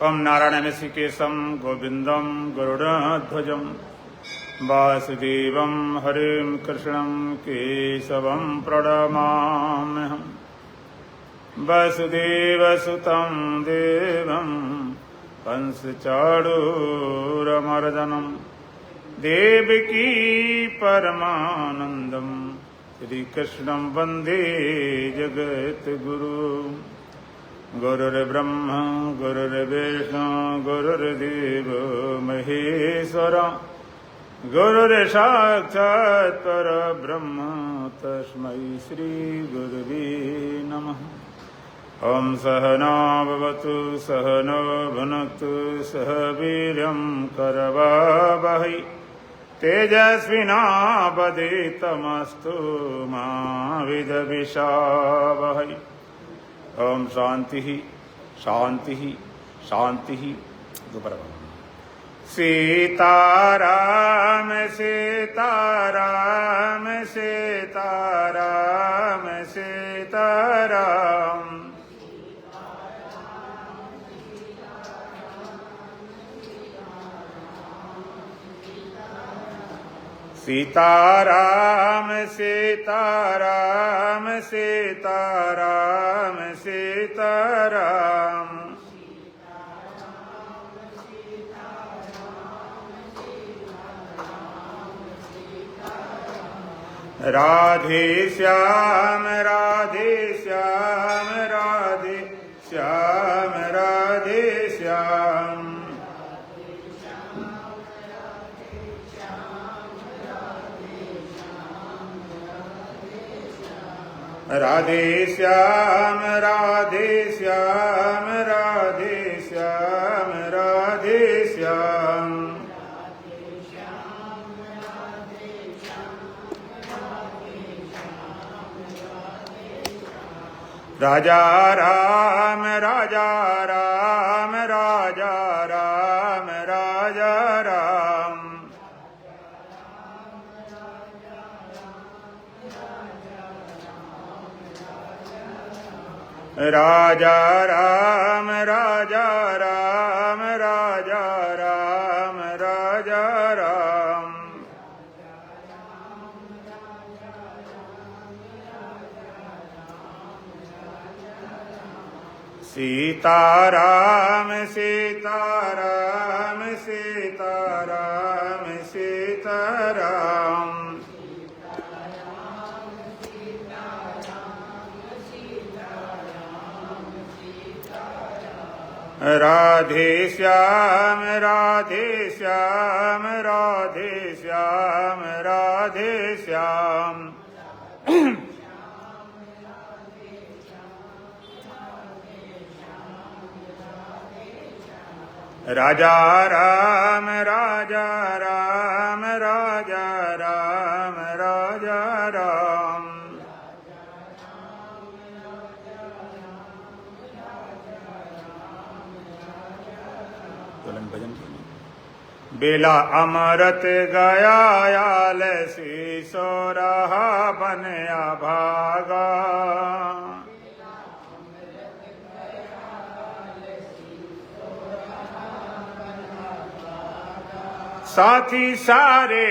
ओम नारायणं ऋषिकेशं गोविंदं गरुड़ध्वजं वासुदेवं हरिं कृष्णं केशवं प्रणमाम्यहम्। वसुदेवसुतं देवं कंसचाणूरमर्दनं देवकी परमानन्दं श्रीकृष्णं वन्दे जगद्गुरुम्। गुरुर्ब्रह्मा गुरुर्विष्णु गुरुर्देवो महेश्वरः गुरुर्साक्षात् परब्रह्म तस्मै श्रीगुरुवे नमः। ओम सहना भवतु सहनो भुनक्तु सह वीर्यं करवावहै तेजस्विनावधीतमस्तु मा विद्विषावहै। ओम शांति शांति शांति। दोबारा सीताराम सीताराम सीताराम सीताराम। सीताराम सीताराम सीताराम सीताराम। राधे श्याम राधे श्याम राधे श्याम राधे श्याम। राधे श्याम राधे श्याम राधे श्याम राधे श्याम। राजा राम राजा राम राजा राम राजा राम। राजा राम राजा राम राजा राम राजा राम। सीताराम सीताराम सीताराम सीताराम। राधे श्याम राधे श्याम राधे श्याम राधे श्याम। राजा राम राजा राम राजा राम राजा राम। भजन बेला अमृत गया याल शीशो रहा बनया भागा। साथी सारे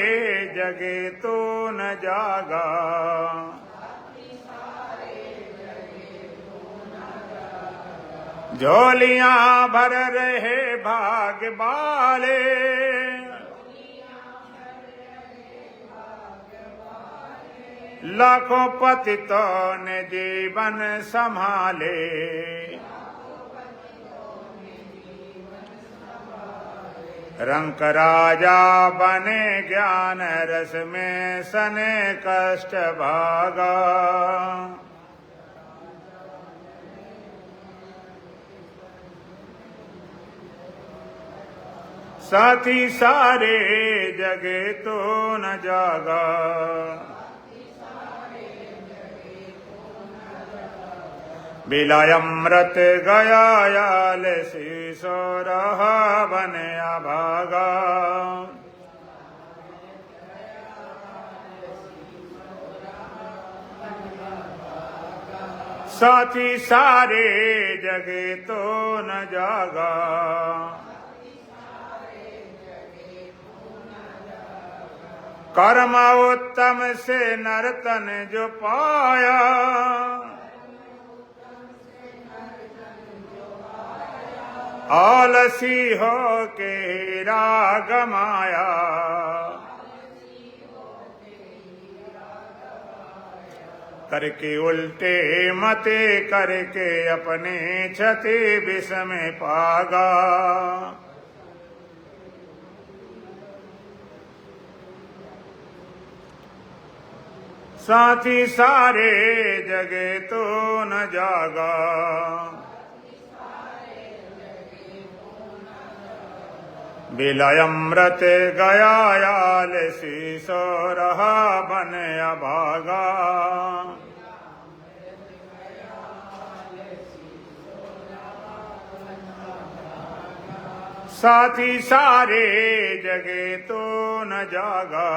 जगे तो न जागा। झोलियां भर रहे भाग वाले। लाखों पतितों ने जीवन संभाले। रंक राजा बने ज्ञान रस में सने कष्ट भागा। साथी सारे जगे तो न जागा। बेला अमृत गया याल शीशो रहा बनया भागा। साथी सारे जगे तो न जागा। कर्म उत्तम से नर्तन जो पाया, आलसी हो के राग माया। करके उल्टे मते करके अपने छते विष में पागा। साथी सारे जगे तो न जागा। बिलाय अमृत गया आलसी सो रहा बन अभागा। साथी सारे जगे तो न जागा।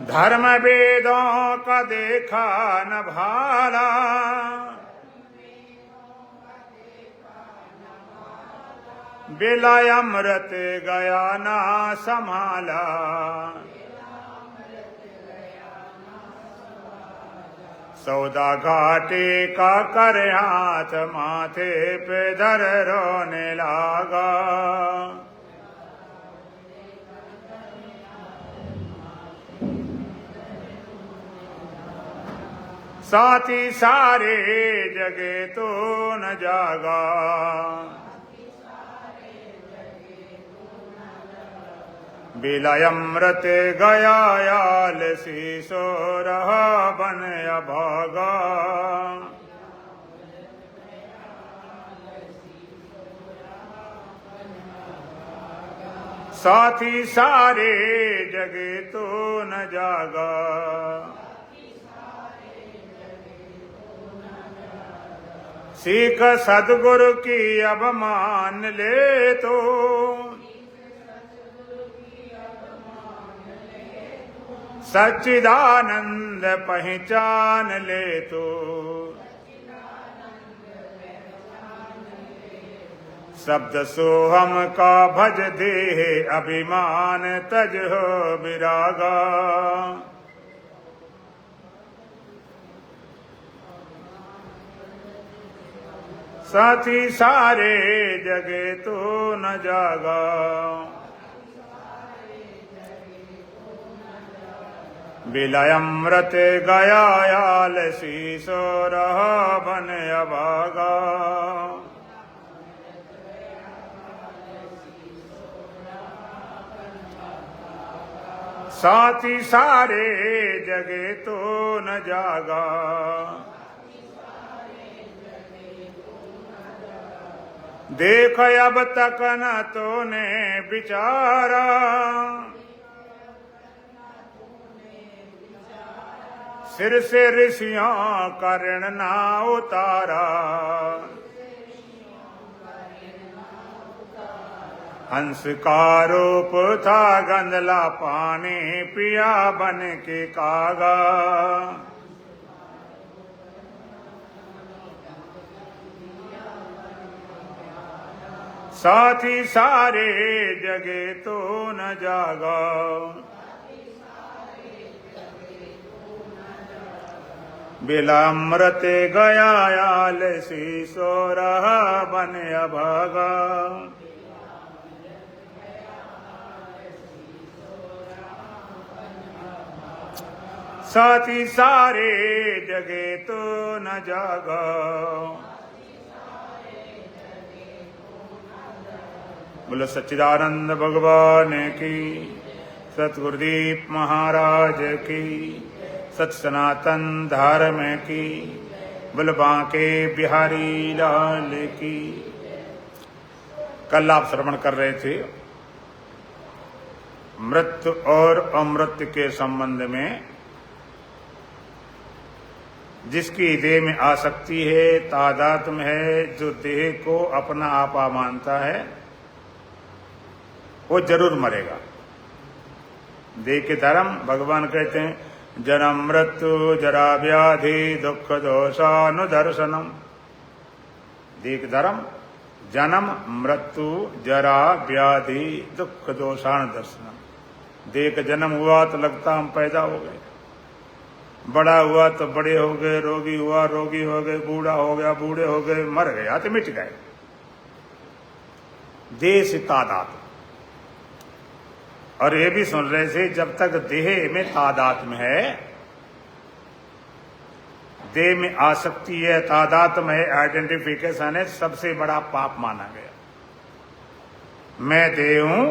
धर्म वेदों का देखा न भाला, बिलाय अमृत गया ना संभाला। सौदा घाटे का कर हाथ माथे पे धर रोने लागा। साथी सारे जगे तो न जागा। बिलाय अमृत गया आलसी सो रहा बन अभागा। साथी सारे जगे तो न जागा। सीख सद्गुरु की अब मान ले तो, सच्चिदानंद पहचान ले तो। शब्द सोहम का भज देह अभिमान तज हो विरागा। साथी सारे जगे तो न जागा। बिलाय अमृत गया आलसी सो रहा बन अभागा। साथी सारे जगे तो न जागा। देख अब तक न तूने विचारा, सिर से ऋषियों का ऋण ना उतारा। हंस का रूप था गंदला पानी पिया बन के कागा। साथी सारे जगे तो न जागा। बिला अमृत गया आलसी सो रहा बन अभागा। साथी सारे जगे तो न जागा। बोलो सच्चिदानंद भगवान की, सतगुरुदीप महाराज की, सत सनातन धर्म की, बोलो बांके बिहारी लाल की। कल आप श्रवण कर रहे थे मृत्यु और अमृत्यु के संबंध में। जिसकी देह में आसक्ति है, तादात्म्य है, जो देह को अपना आपा मानता है, वो जरूर मरेगा। देह के धर्म भगवान कहते हैं जन्म मृत्यु जरा व्याधि दुख दोषानुदर्शनम। देख धर्म, जन्म मृत्यु जरा व्याधि दुख दोषानुदर्शनम। देख जन्म हुआ तो लगता हम पैदा हो गए, बड़ा हुआ तो बड़े हो गए, रोगी हुआ रोगी हो गए, बूढ़ा हो गया बूढ़े हो गए, मर गया तो मिट गए। देह से तादात्म। और ये भी सुन रहे थे, जब तक देह में तादात्म्य है, देह में आसक्ति है, तादात्म्य है, आइडेंटिफिकेशन है, सबसे बड़ा पाप माना गया। मैं देह हूं,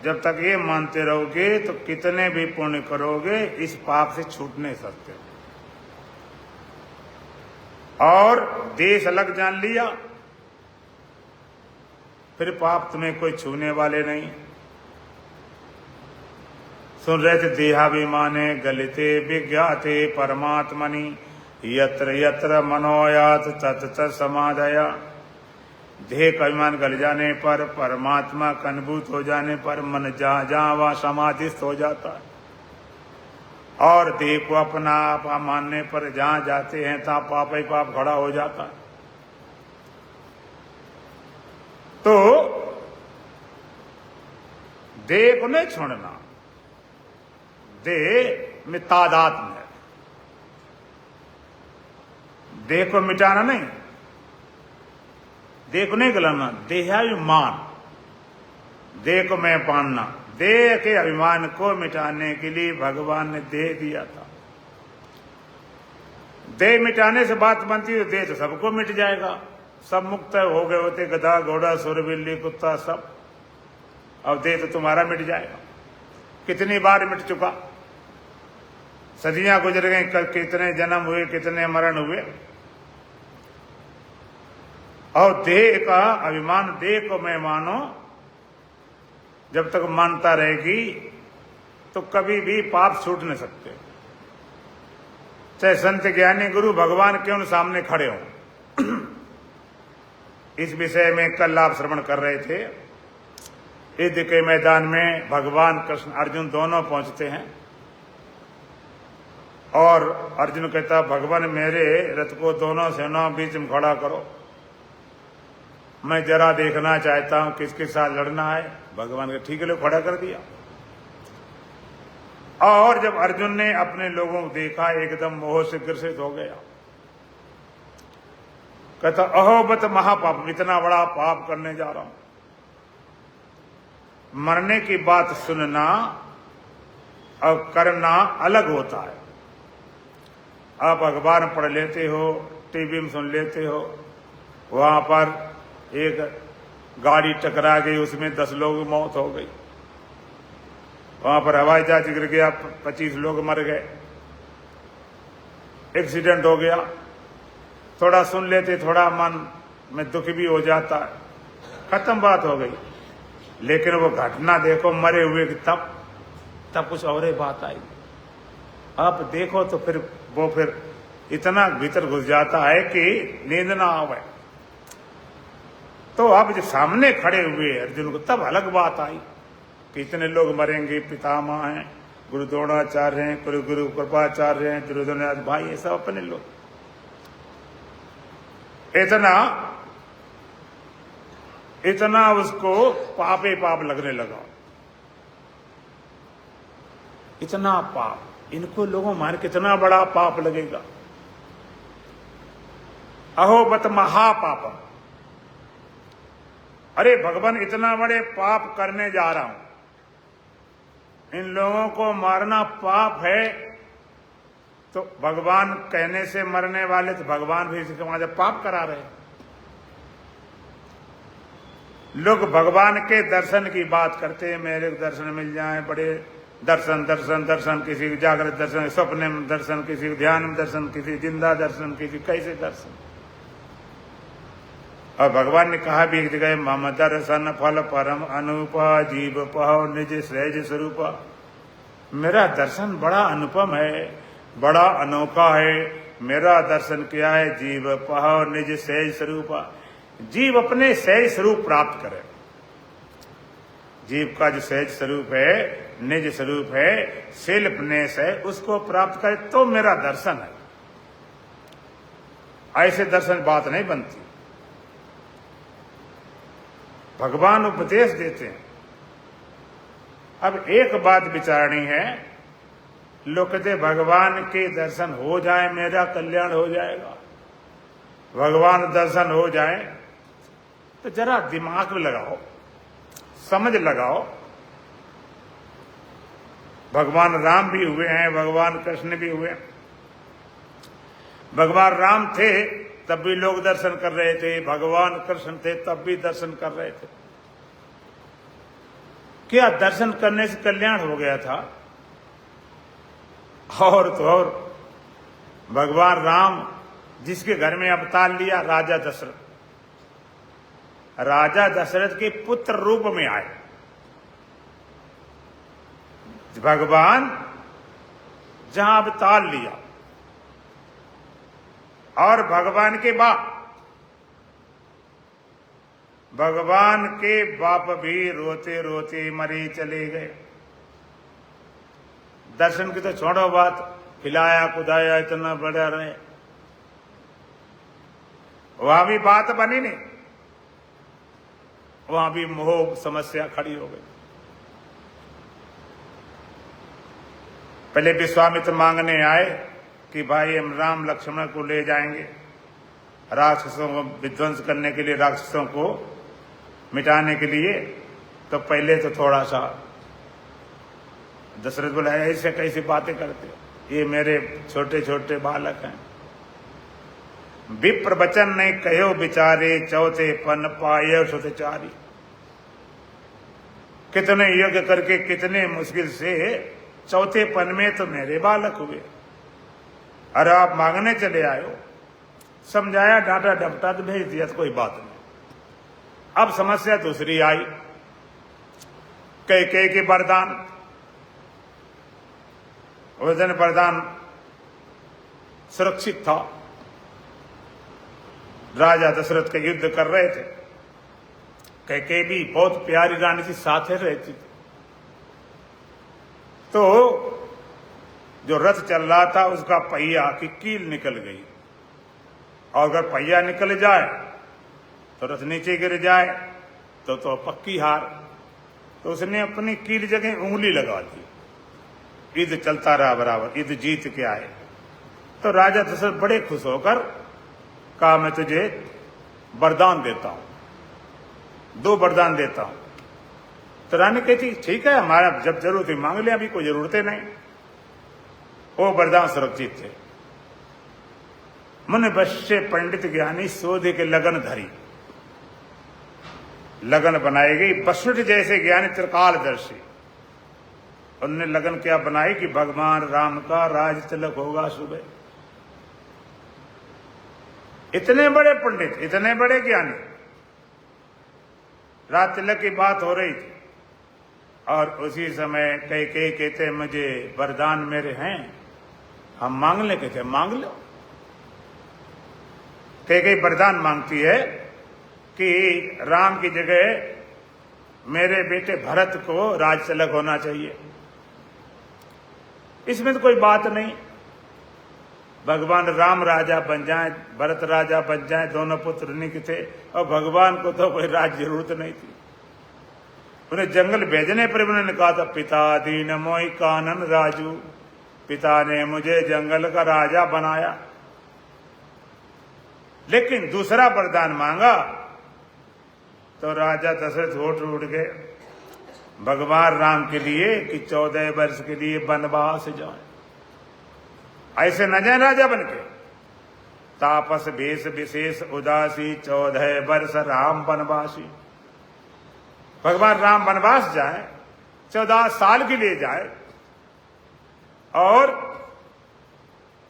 जब तक ये मानते रहोगे तो कितने भी पुण्य करोगे इस पाप से छूट नहीं सकते। और देश अलग जान लिया, फिर पाप तुम्हें कोई छूने वाले नहीं। सुन रहे थे, देहाभिमाने गलिते विज्ञाते परमात्मनि यत्र यत्र मनोयात तत् तत् समाधया। देह का अभिमान गल जाने पर, परमात्मा का अनुभूत हो जाने पर मन जहाँ जहाँ वहाँ समाधिस्थ हो जाता है। और देह को अपना आप मानने पर जहाँ जाते हैं तहाँ पाप ही पाप खड़ा हो जाता है। तो देह को नहीं छोड़ना, देह में तादात्म्य है, देह को मिटाना नहीं, देह को नहीं गलाना। देहाभिमान, देह को मैं पालना, देह के अभिमान को मिटाने के लिए भगवान ने देह दिया था। देह मिटाने से बात बनती है, देह तो सबको मिट जाएगा, सब मुक्त हो गए होते, गधा घोड़ा सुर बिल्ली कुत्ता सब। अब देह तो तुम्हारा मिट जाएगा। कितनी बार मिट चुका, सदियां गुजर गई, कितने जन्म हुए, कितने मरण हुए। और देह का अभिमान, देह को मैं मानो, जब तक मानता रहेगी तो कभी भी पाप छूट नहीं सकते। चाहे संत ज्ञानी गुरु भगवान क्यों सामने खड़े हों। इस विषय में कल आप श्रवण कर रहे थे। युद्ध के मैदान में भगवान कृष्ण अर्जुन दोनों पहुंचते हैं और अर्जुन कहता, भगवान मेरे रथ को दोनों सेनाओं बीच में खड़ा करो, मैं जरा देखना चाहता हूं किसके साथ लड़ना है। भगवान का ठीक है, लो खड़ा कर दिया। और जब अर्जुन ने अपने लोगों को देखा, एकदम मोह से ग्रसित हो गया। कहता, अहोबत महापाप, इतना बड़ा पाप करने जा रहा हूं। मरने की बात सुनना और करना अलग होता है। आप अखबार में पढ़ लेते हो, टीवी में सुन लेते हो, वहां पर एक गाड़ी टकरा गई, उसमें 10 लोगों की मौत हो गई। वहां पर हवाई जहाज गिर गया, 25 लोग मर गए, एक्सीडेंट हो गया। थोड़ा सुन लेते, थोड़ा मन में दुख भी हो जाता है, खत्म बात हो गई। लेकिन वो घटना देखो, मरे हुए की तब कुछ और ही बात आई। आप देखो तो फिर वो फिर इतना भीतर घुस जाता है कि नींद ना आवे। तो अब जो सामने खड़े हुए अर्जुन को, तब अलग बात आई कि इतने लोग मरेंगे। पितामह हैं, गुरु द्रोणाचार्य हैं, गुरु कृपाचार्य हैं, दुर्योधन भाई हैं, सब अपने लोग। इतना उसको पाप ही पाप लगने लगा। इतना पाप, इनको लोगों मार कितना बड़ा पाप लगेगा। अहोबत महापापम। अरे भगवान, इतना बड़े पाप करने जा रहा हूं, इन लोगों को मारना पाप है। तो भगवान कहने से मरने वाले, तो भगवान भी इसके वहां पाप करा रहे। लोग भगवान के दर्शन की बात करते हैं, मेरे दर्शन मिल जाए, बड़े दर्शन दर्शन दर्शन, किसी को जागृत दर्शन, स्वप्न में दर्शन, किसी को ध्यान में दर्शन, किसी जिंदा दर्शन, किसी कैसे दर्शन। और भगवान ने कहा भी एक जगह, मम दर्शन फल परम अनुपा जीव पहो निज सहज स्वरूपा। मेरा दर्शन बड़ा अनुपम है, बड़ा अनोखा है। मेरा दर्शन क्या है? जीव पहो निज सहज स्वरूपा। जीव अपने सहज स्वरूप प्राप्त करे। जीव का जो सहज स्वरूप है निज स्वरूप है, सेल्फनेस है, उसको प्राप्त करे तो मेरा दर्शन है। ऐसे दर्शन बात नहीं बनती। भगवान उपदेश देते हैं। अब एक बात विचारनी है, लोग कहते भगवान के दर्शन हो जाए मेरा कल्याण हो जाएगा, भगवान दर्शन हो जाए, तो जरा दिमाग में लगाओ, समझ लगाओ। भगवान राम भी हुए हैं, भगवान कृष्ण भी हुए। भगवान राम थे तब भी लोग दर्शन कर रहे थे, भगवान कृष्ण थे तब भी दर्शन कर रहे थे। क्या दर्शन करने से कल्याण हो गया था? और तो और भगवान राम जिसके घर में अवतार लिया, राजा दशरथ, राजा दशरथ के पुत्र रूप में आए। भगवान जहां अवतार लिया और भगवान के बाप भी रोते रोते मरे चले गए। दर्शन की तो छोड़ो बात, खिलाया कुदाया इतना बड़ा रहे, वहां भी बात बनी नहीं, वहां भी मोह समस्या खड़ी हो गई। पहले विश्वामित्र मांगने आए कि भाई हम राम लक्ष्मण को ले जाएंगे राक्षसों को विध्वंस करने के लिए, राक्षसों को मिटाने के लिए। तो पहले तो थोड़ा सा दशरथ बोला, ऐसे कैसी बातें करते हो, ये मेरे छोटे छोटे बालक हैं। विप्र वचन नहीं कहो बिचारे, चौथे पन पाए सुतचारी। कितने यज्ञ करके कितने मुश्किल से चौथे पन में तो मेरे बालक हुए, अरे आप मांगने चले आए हो। समझाया, डांटा डपटा तो भेज दिया, तो कोई बात नहीं। अब समस्या दूसरी आई, कई के वरदान। उस दिन वरदान सुरक्षित था, राजा दशरथ के युद्ध कर रहे थे। कैकेयी भी बहुत प्यारी रानी थी, साथ रहती थी। तो जो रथ चल रहा था उसका पहिया की कील निकल गई, और अगर पहिया निकल जाए तो रथ नीचे गिर जाए तो पक्की हार। तो उसने अपनी कील जगह उंगली लगा दी, युद्ध चलता रहा बराबर, युद्ध जीत के आए। तो राजा दशरथ बड़े खुश होकर कहा, मैं तुझे वरदान देता हूं, 2 वरदान देता हूं। तो रानी कहती ठीक है, हमारा जब जरूरत हुई मांग ले, अभी कोई जरूरत नहीं। वो वरदान सुरक्षित थे। मन बश्य पंडित ज्ञानी शोध के लगन धरी, लगन बनाई गई। वसुठ जैसे ज्ञानी त्रिकालदर्शी, उन्होंने लगन क्या बनाई कि भगवान राम का राज तिलक होगा सुबह। इतने बड़े पंडित, इतने बड़े ज्ञानी, राज तिलक की बात हो रही थी। और उसी समय कैकेयी कहते मुझे वरदान मेरे हैं, हम मांग ले। कहते मांग लो। कैकेयी वरदान मांगती है कि राम की जगह मेरे बेटे भरत को राज तिलक होना चाहिए। इसमें तो कोई बात नहीं, भगवान राम राजा बन जाए, भरत राजा बन जाए, दोनों पुत्र उन्हीं के थे। और भगवान को तो कोई राज जरूरत नहीं थी। उन्हें जंगल भेजने पर उन्होंने कहा था, पिता दीन मोहि कानन राजू, पिता ने मुझे जंगल का राजा बनाया। लेकिन दूसरा वरदान मांगा तो राजा दशरथ होठ उड़ गए भगवान राम के लिए कि 14 वर्ष के लिए वनवास जाए। ऐसे न जाए राजा बनके, तापस भेष विशेष उदासी, 14 वर्ष राम वनवासी। भगवान राम वनवास जाए, 14 साल के लिए जाए, और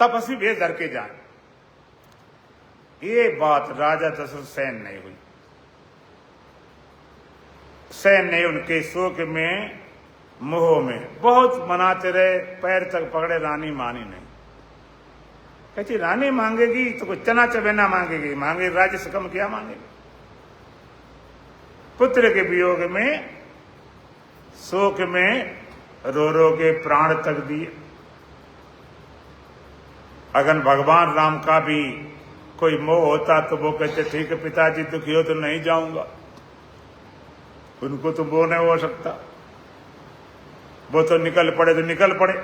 तपस्वी भेष धर के जाए। ये बात राजा दशरथ सहन नहीं हुई, सहन नहीं। उनके शोक में, मोह में बहुत मनाते रहे, पैर तक पकड़े, रानी मानी नहीं। कहती रानी मांगेगी तो कुछ चना चबेना मांगेगी, मांगे राज्य से कम क्या मांगेगी। पुत्र के वियोग में, शोक में रो रो के प्राण तक दिए। अगर भगवान राम का भी कोई मोह होता तो वो कहते ठीक है पिताजी दुखी हो तो नहीं जाऊंगा, उनको तो वो नहीं हो सकता, वो तो निकल पड़े तो निकल पड़े,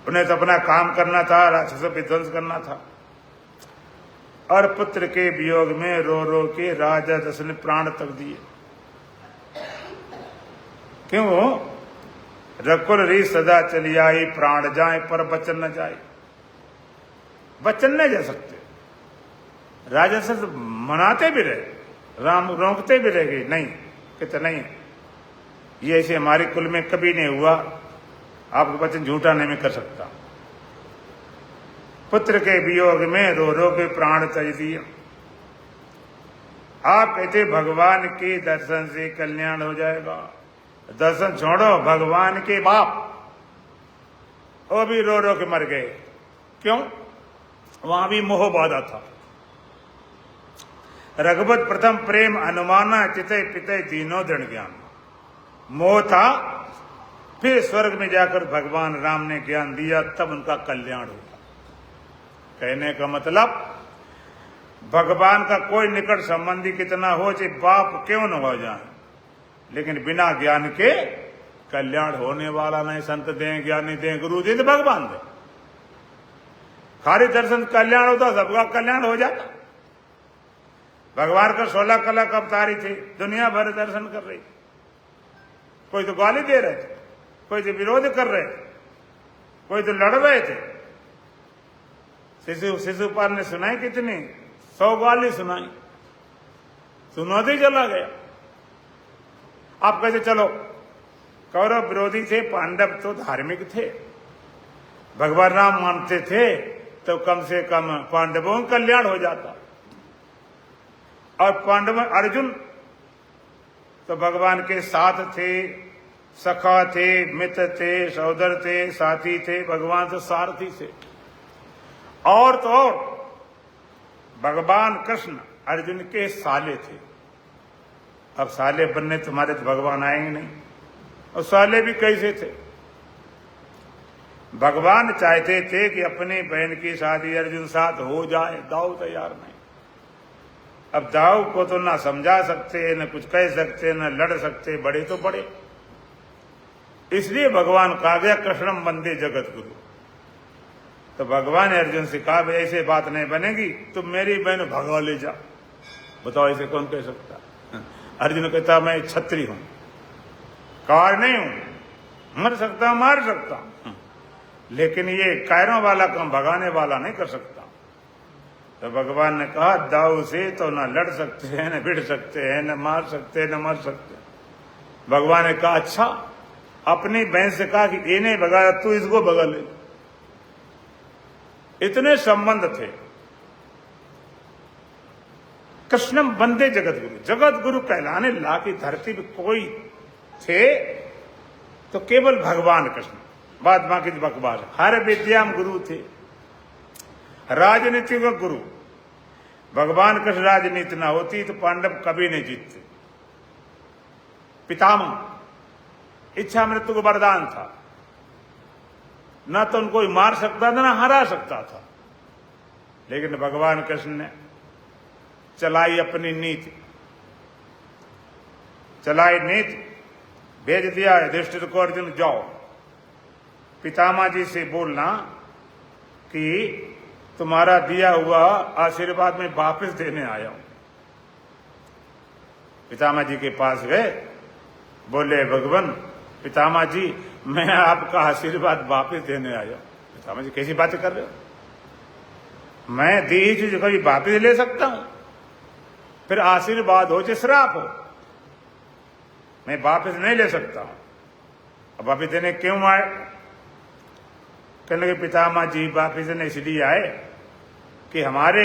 उन्हें तो अपना काम करना था, राक्षसों पर ध्वंस करना था। और पुत्र के वियोग में रो रो के राजा दशरथ ने प्राण तक दिए। क्यों? रकुल री सदा चली आई, प्राण जाए पर बचन न जाए। बचन नहीं जा सकते। राजा से मनाते भी रहे, राम रोकते भी रहे, नहीं कहते नहीं, ये ऐसे हमारे कुल में कभी नहीं हुआ, आपको वचन झूठा नहीं मैं कर सकता। पुत्र के वियोग में रो रो के प्राण त्याज दिए। आप कहते भगवान के दर्शन से कल्याण हो जाएगा। दर्शन छोड़ो, भगवान के बाप वो भी रो रो के मर गए। क्यों? वहां भी मोह बाधा था। रघुपत प्रथम प्रेम अनुमाना चितय पितय तीनों दृढ़ ज्ञान। मोह था, फिर स्वर्ग में जाकर भगवान राम ने ज्ञान दिया, तब उनका कल्याण हुआ। कहने का मतलब भगवान का कोई निकट संबंधी कितना हो, चाहे बाप क्यों न हो जाए, लेकिन बिना ज्ञान के कल्याण होने वाला नहीं। संत दें, ज्ञानी दें, गुरु दें तो भगवान दें। खाली दर्शन कल्याण होता, सबका कल्याण हो जाता। भगवान का 16 कला कब तारी थी, दुनिया भर दर्शन कर रही, कोई तो गाली दे रहे थे, कोई तो विरोध कर रहे थे, कोई तो लड़ रहे थे। शिशुपाल ने सुनाई कितनी, 100 गाली सुनाई, सुनाते चला गया। आप कहते चलो कौरव विरोधी थे, पांडव तो धार्मिक थे, भगवान राम मानते थे, तो कम से कम पांडवों का कल्याण हो जाता। और पांडव अर्जुन तो भगवान के साथ थे, सखा थे, मित्र थे, सहोदर थे, साथी थे, भगवान तो सारथी थे। और तो और भगवान कृष्ण अर्जुन के साले थे। अब साले बनने तुम्हारे तो भगवान आएंगे नहीं, और साले भी कैसे थे? भगवान चाहते थे कि अपनी बहन की शादी अर्जुन साथ हो जाए, दाऊ तैयार नहीं। अब दाऊ को तो ना समझा सकते, न कुछ कह सकते, न लड़ सकते, बड़े तो बड़े। इसलिए भगवान कहा गया कृष्णम वंदे जगत गुरु। तो भगवान ने अर्जुन से कहा भाई ऐसे बात नहीं बनेगी, तुम मेरी बहन भगा ले जा। बताओ ऐसे कौन कह सकता? अर्जुन कहता मैं क्षत्रिय हूं, कार नहीं हूं, मर सकता हूं, मार सकता हूं, लेकिन ये कायरों वाला काम भगाने वाला नहीं कर सकता। तो भगवान ने कहा दाऊ से तो न लड़ सकते हैं, न भिड़ सकते हैं, न मार सकते, न मर सकते। भगवान ने कहा अच्छा, अपनी बहन से कहा कि ये नहीं भगाया, तू इसको भगा ले। इतने संबंध थे। कृष्णम वंदे जगत गुरु, जगत गुरु कहलाने ला की धरती पे कोई थे तो केवल भगवान कृष्ण, बाद बाकी बकवास। हर विद्या में गुरु थे, राजनीति का गुरु। भगवान कृष्ण राजनीति ना होती तो पांडव कभी नहीं जीतते। पितामह इच्छा मृत्यु को वरदान था, न तो उनको मार सकता था, न हरा सकता था। लेकिन भगवान कृष्ण ने चलाई अपनी नीति, चलाई नीति, भेज दिया युधिष्ठिर को, अर्जुन जाओ पितामह जी से बोलना कि तुम्हारा दिया हुआ आशीर्वाद में वापस देने आया हूं। पितामह जी के पास गए, बोले भगवान पितामह जी मैं आपका आशीर्वाद वापस देने आया। पितामह जी कैसी बातें कर रहे हो? मैं दी ही चीज कभी वापस ले सकता हूं? फिर आशीर्वाद हो चाहे श्राप हो, मैं वापस नहीं ले सकता हूं। अब वापस देने क्यों आए? कहने लगे पितामह जी वापस देने इसलिए आए कि हमारे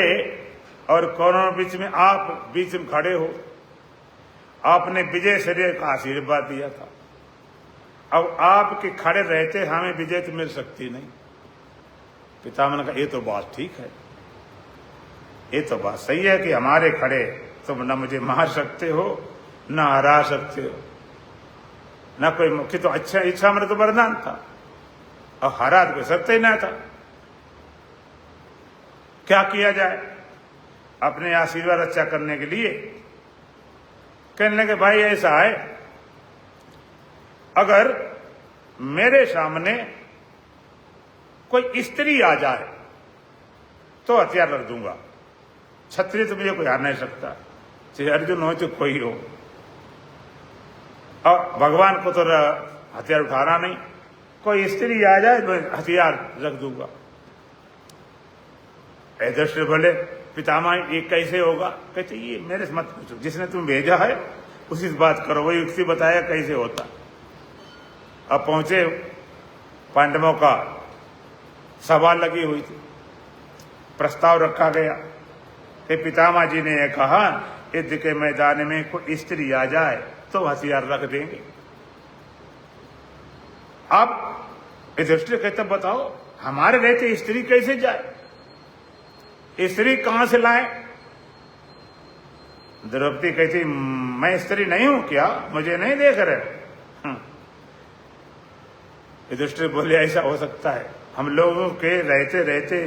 और कौरवों बीच में आप बीच में खड़े हो, आपने विजय शरीर का आशीर्वाद दिया था। अब आपके खड़े रहते हमें विजय तो मिल सकती नहीं। पितामह ने कहा ये तो बात ठीक है, ये तो बात सही है कि हमारे खड़े तुम न मुझे मार सकते हो न हरा सकते हो। ना कोई मुख्य, तो अच्छा इच्छा मेरे तो वरदान था और हरा तो कोई सत्य ही ना था। क्या किया जाए अपने आशीर्वाद अच्छा करने के लिए? कहने लगे भाई ऐसा है, अगर मेरे सामने कोई स्त्री आ जाए तो हथियार रख दूंगा, क्षत्रिय तो मुझे कोई हार नहीं सकता, चाहे अर्जुन हो तो कोई हो। और भगवान को तो हथियार उठाना नहीं, कोई स्त्री आ जाए तो हथियार रख दूंगा। युधिष्ठिर बोले पितामह ये कैसे होगा? कहते ये मेरे से मत पूछो, जिसने तुम भेजा है उसी से बात करो, वही युक्ति बताया कैसे होता। अब पहुंचे, पांडवों का सभा लगी हुई थी, प्रस्ताव रखा गया कि पितामह जी ने यह कहा युद्ध के मैदान में कोई स्त्री आ जाए तो हथियार रख देंगे। अब युधिष्ठिर कहते बताओ हमारे रहते स्त्री कैसे जाए, स्त्री कहां से लाए? द्रौपदी कहती मैं स्त्री नहीं हूं क्या, मुझे नहीं देख रहे? युधिष्ठिर बोले ऐसा हो सकता है, हम लोगों के रहते रहते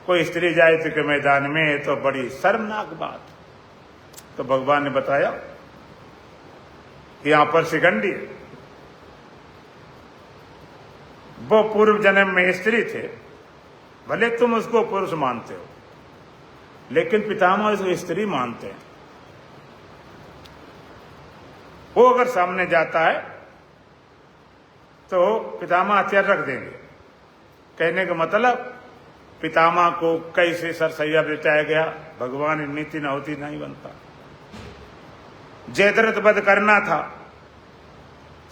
कोई स्त्री जाए तो के मैदान में तो बड़ी शर्मनाक बात। तो भगवान ने बताया कि यहां पर शिखंडी वो पूर्व जन्म में स्त्री थे, भले तुम उसको पुरुष मानते हो लेकिन पितामह उसको स्त्री मानते हैं। वो अगर सामने जाता है तो पितामह हथियार रख देंगे। कहने का मतलब पितामह को कैसे सरसैया बिठाया गया, भगवान की नीति न होती नहीं बनता। जयद्रथ वध करना था,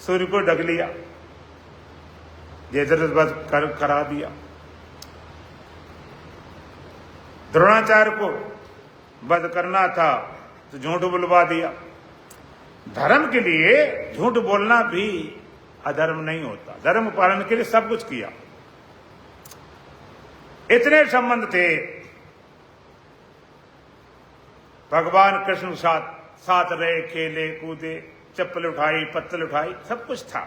सूर्य को ढक लिया, जयद्रथ वध करा दिया। द्रोणाचार्य को वध करना था तो झूठ बुलवा दिया। धर्म के लिए झूठ बोलना भी अधर्म नहीं होता, धर्म पालन के लिए सब कुछ किया। इतने संबंध थे भगवान कृष्ण साथ रहे, खेले कूदे, चप्पल उठाई पत्तल उठाई, सब कुछ था।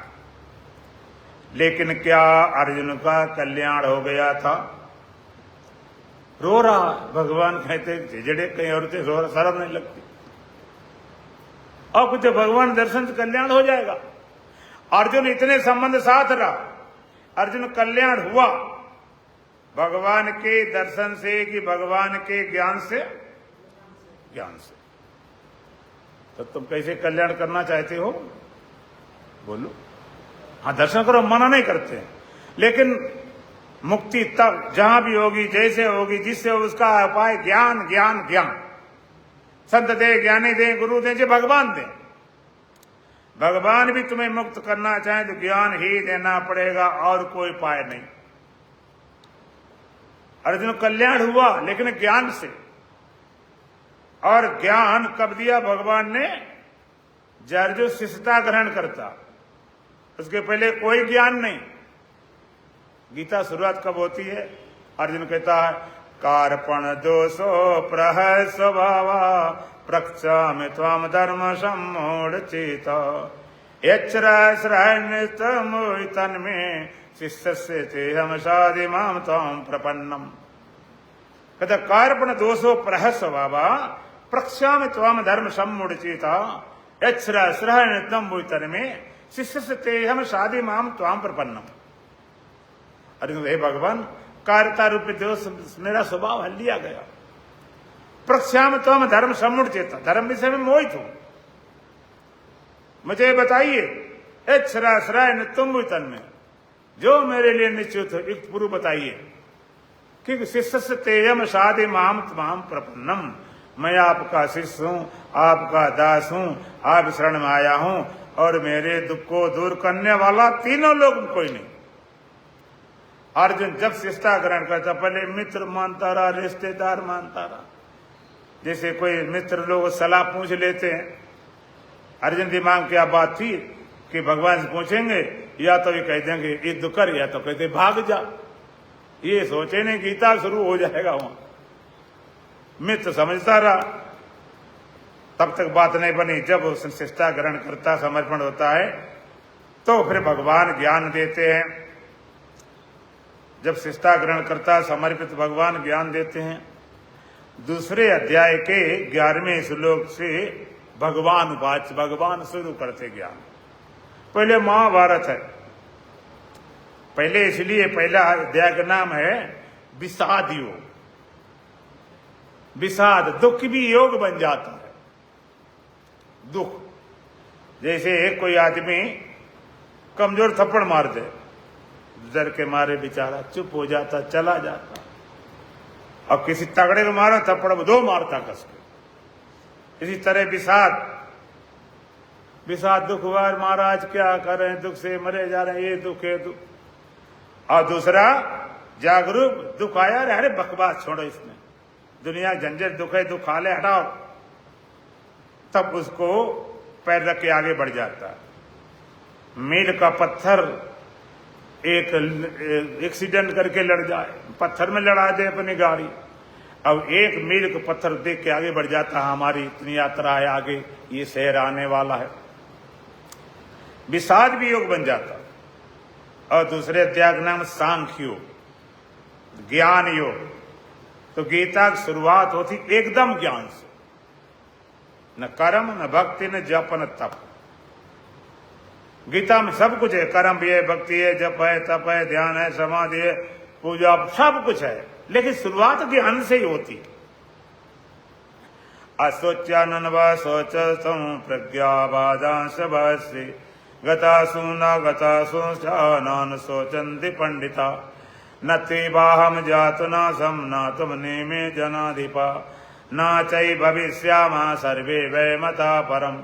लेकिन क्या अर्जुन का कल्याण हो गया था? रो रहा, भगवान कहते झिझड़े कहीं और थे, रो रहा, शर्म नहीं लगती। और कुछ भगवान दर्शन से कल्याण हो जाएगा। अर्जुन इतने संबंध साथ रहा, अर्जुन कल्याण हुआ भगवान के दर्शन से कि भगवान के ज्ञान से? ज्ञान से। तो तुम कैसे कल्याण करना चाहते हो? बोलो। हाँ दर्शन करो, मना नहीं करते, लेकिन मुक्ति तब जहां भी होगी, जैसे होगी, जिससे उसका उपाय ज्ञान ज्ञान ज्ञान। संत दे, ज्ञानी दे, गुरु दे, जो भगवान दे। भगवान भी तुम्हें मुक्त करना चाहे तो ज्ञान ही देना पड़ेगा, और कोई उपाय नहीं। अर्जुन कल्याण हुआ लेकिन ज्ञान से। और ज्ञान कब दिया भगवान ने? जो शिष्यता ग्रहण करता, उसके पहले कोई ज्ञान नहीं। गीता शुरुआत कब होती है? अर्जुन कहता है कार्पण दोषो प्रह स्वभावा प्रक्षामि त्वाम धर्म सम्मूढ़ चेता तन्मे शिष्यस्य तेहम साधि माम त्वाम प्रपन्नम। कहता कार्पण दोषो प्रह स्वभावा प्रक्षामि त्वाम धर्म सम्मूढ़ चेता तन्मे शिष्यस्य तेहम साधि माम त्वाम प्रपन्नम। अर्जुन हे भगवान, कार्यता रूप दोष मेरा स्वभाव हल लिया गया। प्रक्षाम त्वम धर्म सम्मूढ़ चेता, धर्म विषय में मोहित हूं, मुझे बताइए तुम तन में जो मेरे लिए निश्चित हो, एक पूर्व बताइए। क्योंकि शिष्य से तेयम साधि माम तमाम प्रपन्नम, मैं आपका शिष्य हूं, आपका दास हूं, आप शरण में आया हूं, और मेरे दुख को दूर करने वाला तीनों लोग कोई नहीं। अर्जुन जब शिष्टा ग्रहण करता, पहले मित्र मानता रहा, रिश्तेदार मानता रहा। जैसे कोई मित्र लोग सलाह पूछ लेते हैं, अर्जुन दिमाग क्या बात थी कि भगवान से पूछेंगे, या तो ये कह देंगे युद्ध कर, या तो कहते भाग जा। ये सोचे नहीं गीता शुरू हो जाएगा वहां। मित्र समझता रहा, तब तक बात नहीं बनी। जब उसने शिष्टा ग्रहण करता, समर्पण होता है, तो फिर भगवान ज्ञान देते हैं। जब शिष्टा ग्रहण करता समर्पित भगवान ज्ञान देते हैं। दूसरे अध्याय के 11वें श्लोक से भगवान उवाच, भगवान शुरू करते ज्ञान। पहले महाभारत है, पहले इसलिए पहला अध्याय का नाम है विषाद योग। विषाद, दुख भी योग बन जाता है। दुख, जैसे एक कोई आदमी कमजोर थप्पड़ मार दे, डर के मारे बेचारा चुप हो जाता, चला जाता। अब किसी तगड़े को मारो थप्पड़, दो मारता कस के। इसी तरह विषाद, विषाद दुख हुआ महाराज क्या करें, दुख से मरे जा रहे हैं, ये दुख है दुख। और दूसरा जागरूक, दुख आया, अरे बकवास छोड़ो, इसमें दुनिया झंझट, दुख है, दुख हाले हटाओ, तब उसको पैर रख के आगे बढ़ जाता है। मील का पत्थर एक एक्सीडेंट करके लड़ जाए, पत्थर में लड़ा दे अपनी गाड़ी, अब एक मील का पत्थर देख के आगे बढ़ जाता है, हमारी इतनी यात्रा है आगे, ये शहर आने वाला है। विषाद भी योग बन जाता। और दूसरे अध्याय का नाम सांख्य योग, ज्ञान योग। तो गीता की शुरुआत होती एकदम ज्ञान से, न कर्म न भक्ति न जप न तप। गीता में सब कुछ है, कर्म भी है, भक्ति है, जप है, तप है, ध्यान है, समाधि है, पूजा, सब कुछ है, लेकिन शुरुआत ज्ञान से ही होती। असोच्यानन व सोच प्रज्ञावादांश भाष्ये गतासु न गतासु नान सोचन्ति पंडिता न ते बाहम जातु नासम न तुम नेमे जनाधिपा न चै भविष्यामा सर्वे वै मता परम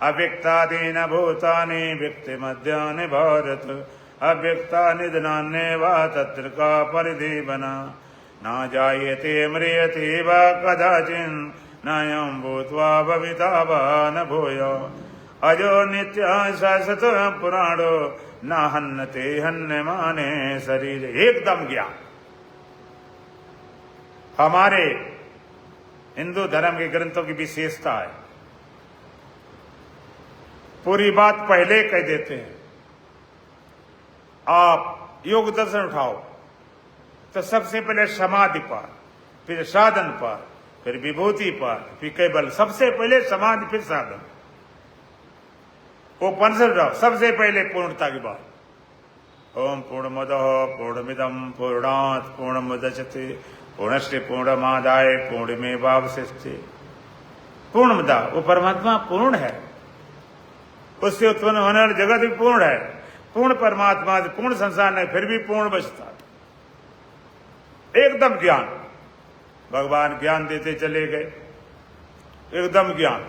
अव्यक्तादीन भूतानि व्यक्ति मध्यानि भारत अव्यक्तानि निधनान्येव तत्र का परिधि बना न जायते म्रियते वा कदाचिन् नायं भूत्वा भविता वा न भूयो अजो नित्य शाश्वत पुराणो न हन्नते हन्यमाने शरीर। एकदम ज्ञान। हमारे हिंदू धर्म के ग्रंथों की विशेषता है, पूरी बात पहले कह देते हैं। आप योग दर्शन उठाओ तो सबसे पहले समाधि पार, फिर साधन पार, फिर विभूति पार, फिर केवल। सबसे पहले समाधि, फिर साधन। उपनिषद जाओ, सबसे पहले पूर्णता की बात। ओम पूर्णमदः पूर्णमिदं पूर्णात् पूर्णमुदच्यते पूर्णस्य पूर्णमादाय पूर्णमेवावशिष्यते। पूर्णमदा, वो परमात्मा पूर्ण है, उससे उत्पन्न होने वाली जगत भी पूर्ण है। पूर्ण परमात्मा से पूर्ण संसार नहीं, फिर भी पूर्ण बचता है। एकदम ज्ञान, भगवान ज्ञान देते चले गए, एकदम ज्ञान।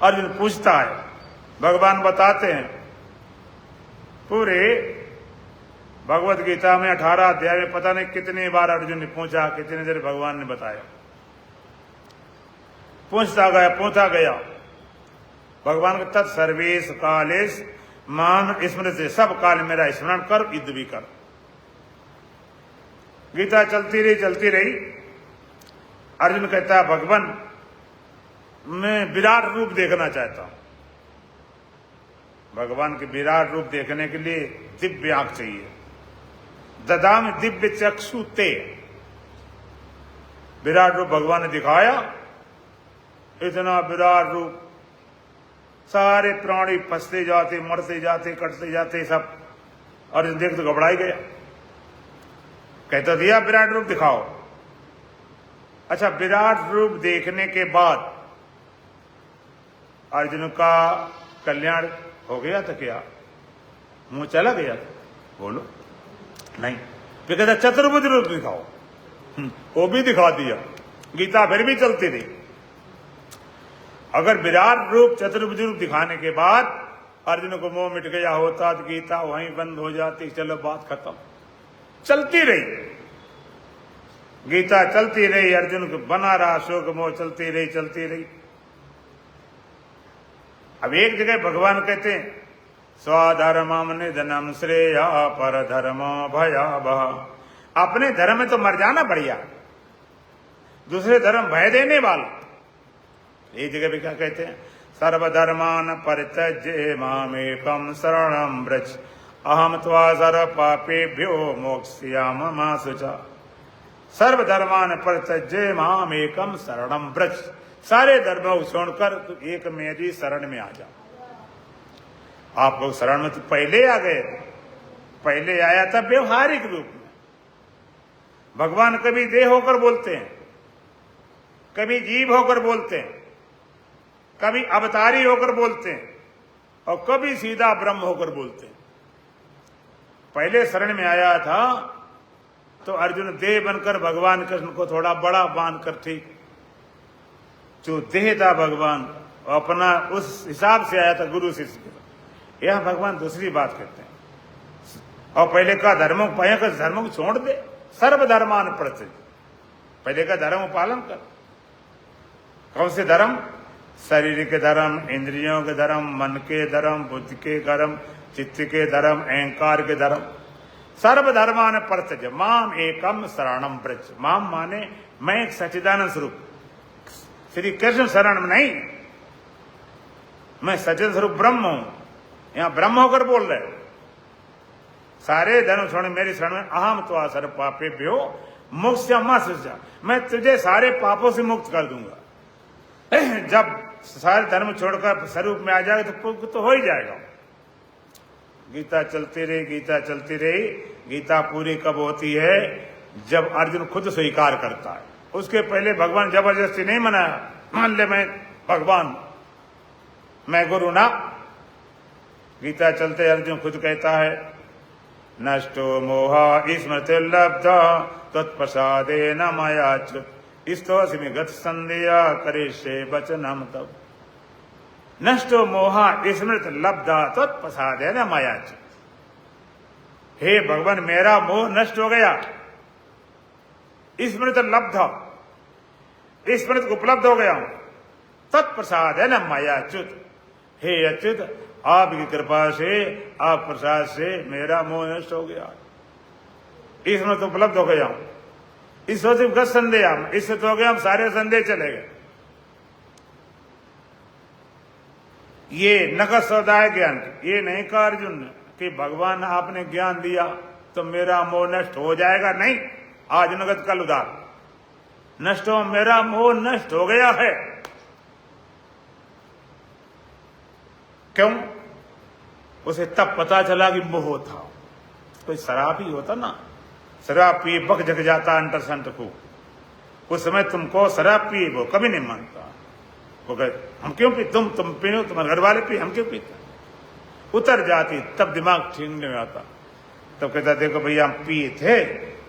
अर्जुन पूछता है, भगवान बताते हैं। पूरे भगवत गीता में 18 अध्याय में पता नहीं कितनी बार अर्जुन ने पूछा, कितनी देर भगवान ने बताया। पूछता गया। भगवान का तत्सर्वेश कालेश मान स्मृत से, सब काल मेरा स्मरण कर, युद्ध भी कर। गीता चलती रही। अर्जुन कहता है, भगवान मैं विराट रूप देखना चाहता हूं। भगवान के विराट रूप देखने के लिए दिव्य आंख चाहिए। ददाम दिव्य चक्षु ते। विराट रूप भगवान ने दिखाया, इतना विराट रूप, सारे प्राणी फंसते जाते, मरते जाते, कटते जाते सब। अर्जुन देख तो घबरा ही गया, कहता दिया विराट रूप दिखाओ। अच्छा, विराट रूप देखने के बाद अर्जुन का कल्याण हो गया था क्या? मुंह चला गया था? बोलो नहीं। फिर कहता चतुर्भुज रूप दिखाओ, वो भी दिखा दिया। गीता फिर भी चलती रही। अगर विराट रूप चतुर्भुज रूप दिखाने के बाद अर्जुन को मोह मिट गया होता तो गीता वहीं बंद हो जाती, चलो बात खत्म। चलती रही गीता, चलती रही। अर्जुन को बना रहा शोक मोह, चलती रही। अब एक जगह भगवान कहते हैं, स्वधर्मम निधनम श्रेया पर धर्म भयावह। अपने धर्म में तो मर जाना बढ़िया, दूसरे धर्म भय देने वाला। एक जगह भी क्या कहते हैं, सर्वधर्मान परित्यज्य मामेकं शरणं व्रज अहम त्वा सर्व पापेभ्यो मोक्ष्यामि मा शुचा। सर्वधर्मान परित्यज्य मामेकं शरणं व्रज, सारे धर्मों को छोड़कर तो एक मेरी शरण में आ जाओ। आप लोग शरण में तो पहले आ गए, पहले आया था व्यवहारिक रूप में। भगवान कभी देह होकर बोलते हैं, कभी जीव होकर बोलते हैं, कभी अवतारी होकर बोलते हैं और कभी सीधा ब्रह्म होकर बोलते हैं। पहले शरण में आया था तो अर्जुन देह बनकर भगवान कृष्ण को थोड़ा बड़ा बांधकर, ठीक जो देह था भगवान अपना उस हिसाब से आया था गुरु शिष्य के। यह भगवान दूसरी बात कहते हैं। और पहले का धर्मों को छोड़ दे, सर्वधर्मान प्रत्यय, पहले का धर्म पालन कर। कौन से धर्म? शरीर के धर्म, इंद्रियों के धर्म, मन के धर्म, बुद्धि के धर्म, चित्त के धर्म, अहंकार के धर्म। सर्वधर्मान प्रत्यय माम एकम शरणम व्रज। माम माने मैं एक सच्चिदानंद स्वरूप, श्री कृष्ण शरण में नहीं, मैं सच्चिदानंद स्वरूप ब्रह्म हूं। यहां ब्रह्म होकर बोल रहे, सारे धर्म छोड़े मेरी शरण में। अहम त्वा सर्व पापेभ्यो मोक्ष्यामि मा शुचा, मैं तुझे सारे पापों से मुक्त कर दूंगा। जब सारे धर्म छोड़कर स्वरूप में आ जाएगा तो हो ही जाएगा। गीता चलती रही, गीता चलती रही। गीता पूरी कब होती है? जब अर्जुन खुद स्वीकार करता है। उसके पहले भगवान जबरदस्ती नहीं मनाया, मान ले मैं भगवान, मैं गुरु ना। गीता चलते अर्जुन खुद कहता है, नष्टो मोहा स्मृति लब्धा तत्प्रसादेन मयाच्युत स्तोऽस्मि गत संदेया करिष्ये वचनम तव। नष्टो मोहा स्मृति लब्धा तत्प्रसादेन मयाच्युत। हे भगवान, मेरा मोह नष्ट हो गया। स्मृति लब्धा, स्मृति उपलब्ध हो गया हूं। तत्प्रसादेन मयाच्युत, हे अच्युत आपकी कृपा से, आप प्रसाद से मेरा मोह नष्ट हो गया। इसमें तो उपलब्ध हो गया हूं। इस गत संदेह, इससे तो हो गया हम सारे संदेह चले गए। ये नकद सौदा है ज्ञान की। ये नहीं कहा अर्जुन ने कि भगवान आपने ज्ञान दिया तो मेरा मोह नष्ट हो जाएगा। नहीं, आज नगद कल उधार। नष्ट हो, मेरा मोह नष्ट हो गया है। क्यों? उसे तब पता चला कि मोह था। कोई शराब ही होता ना, शराब पिए बक जग जाता अंटर संट को, उस समय तुमको शराब पिए वो कभी नहीं मानता। वो कहे हम क्यों पी, तुम पीनो, तुम्हारे घर वाले पी, हम क्यों पीते? उतर जाती, तब दिमाग ठीक नहीं आता। तब कहता देखो भैया हम पिए थे,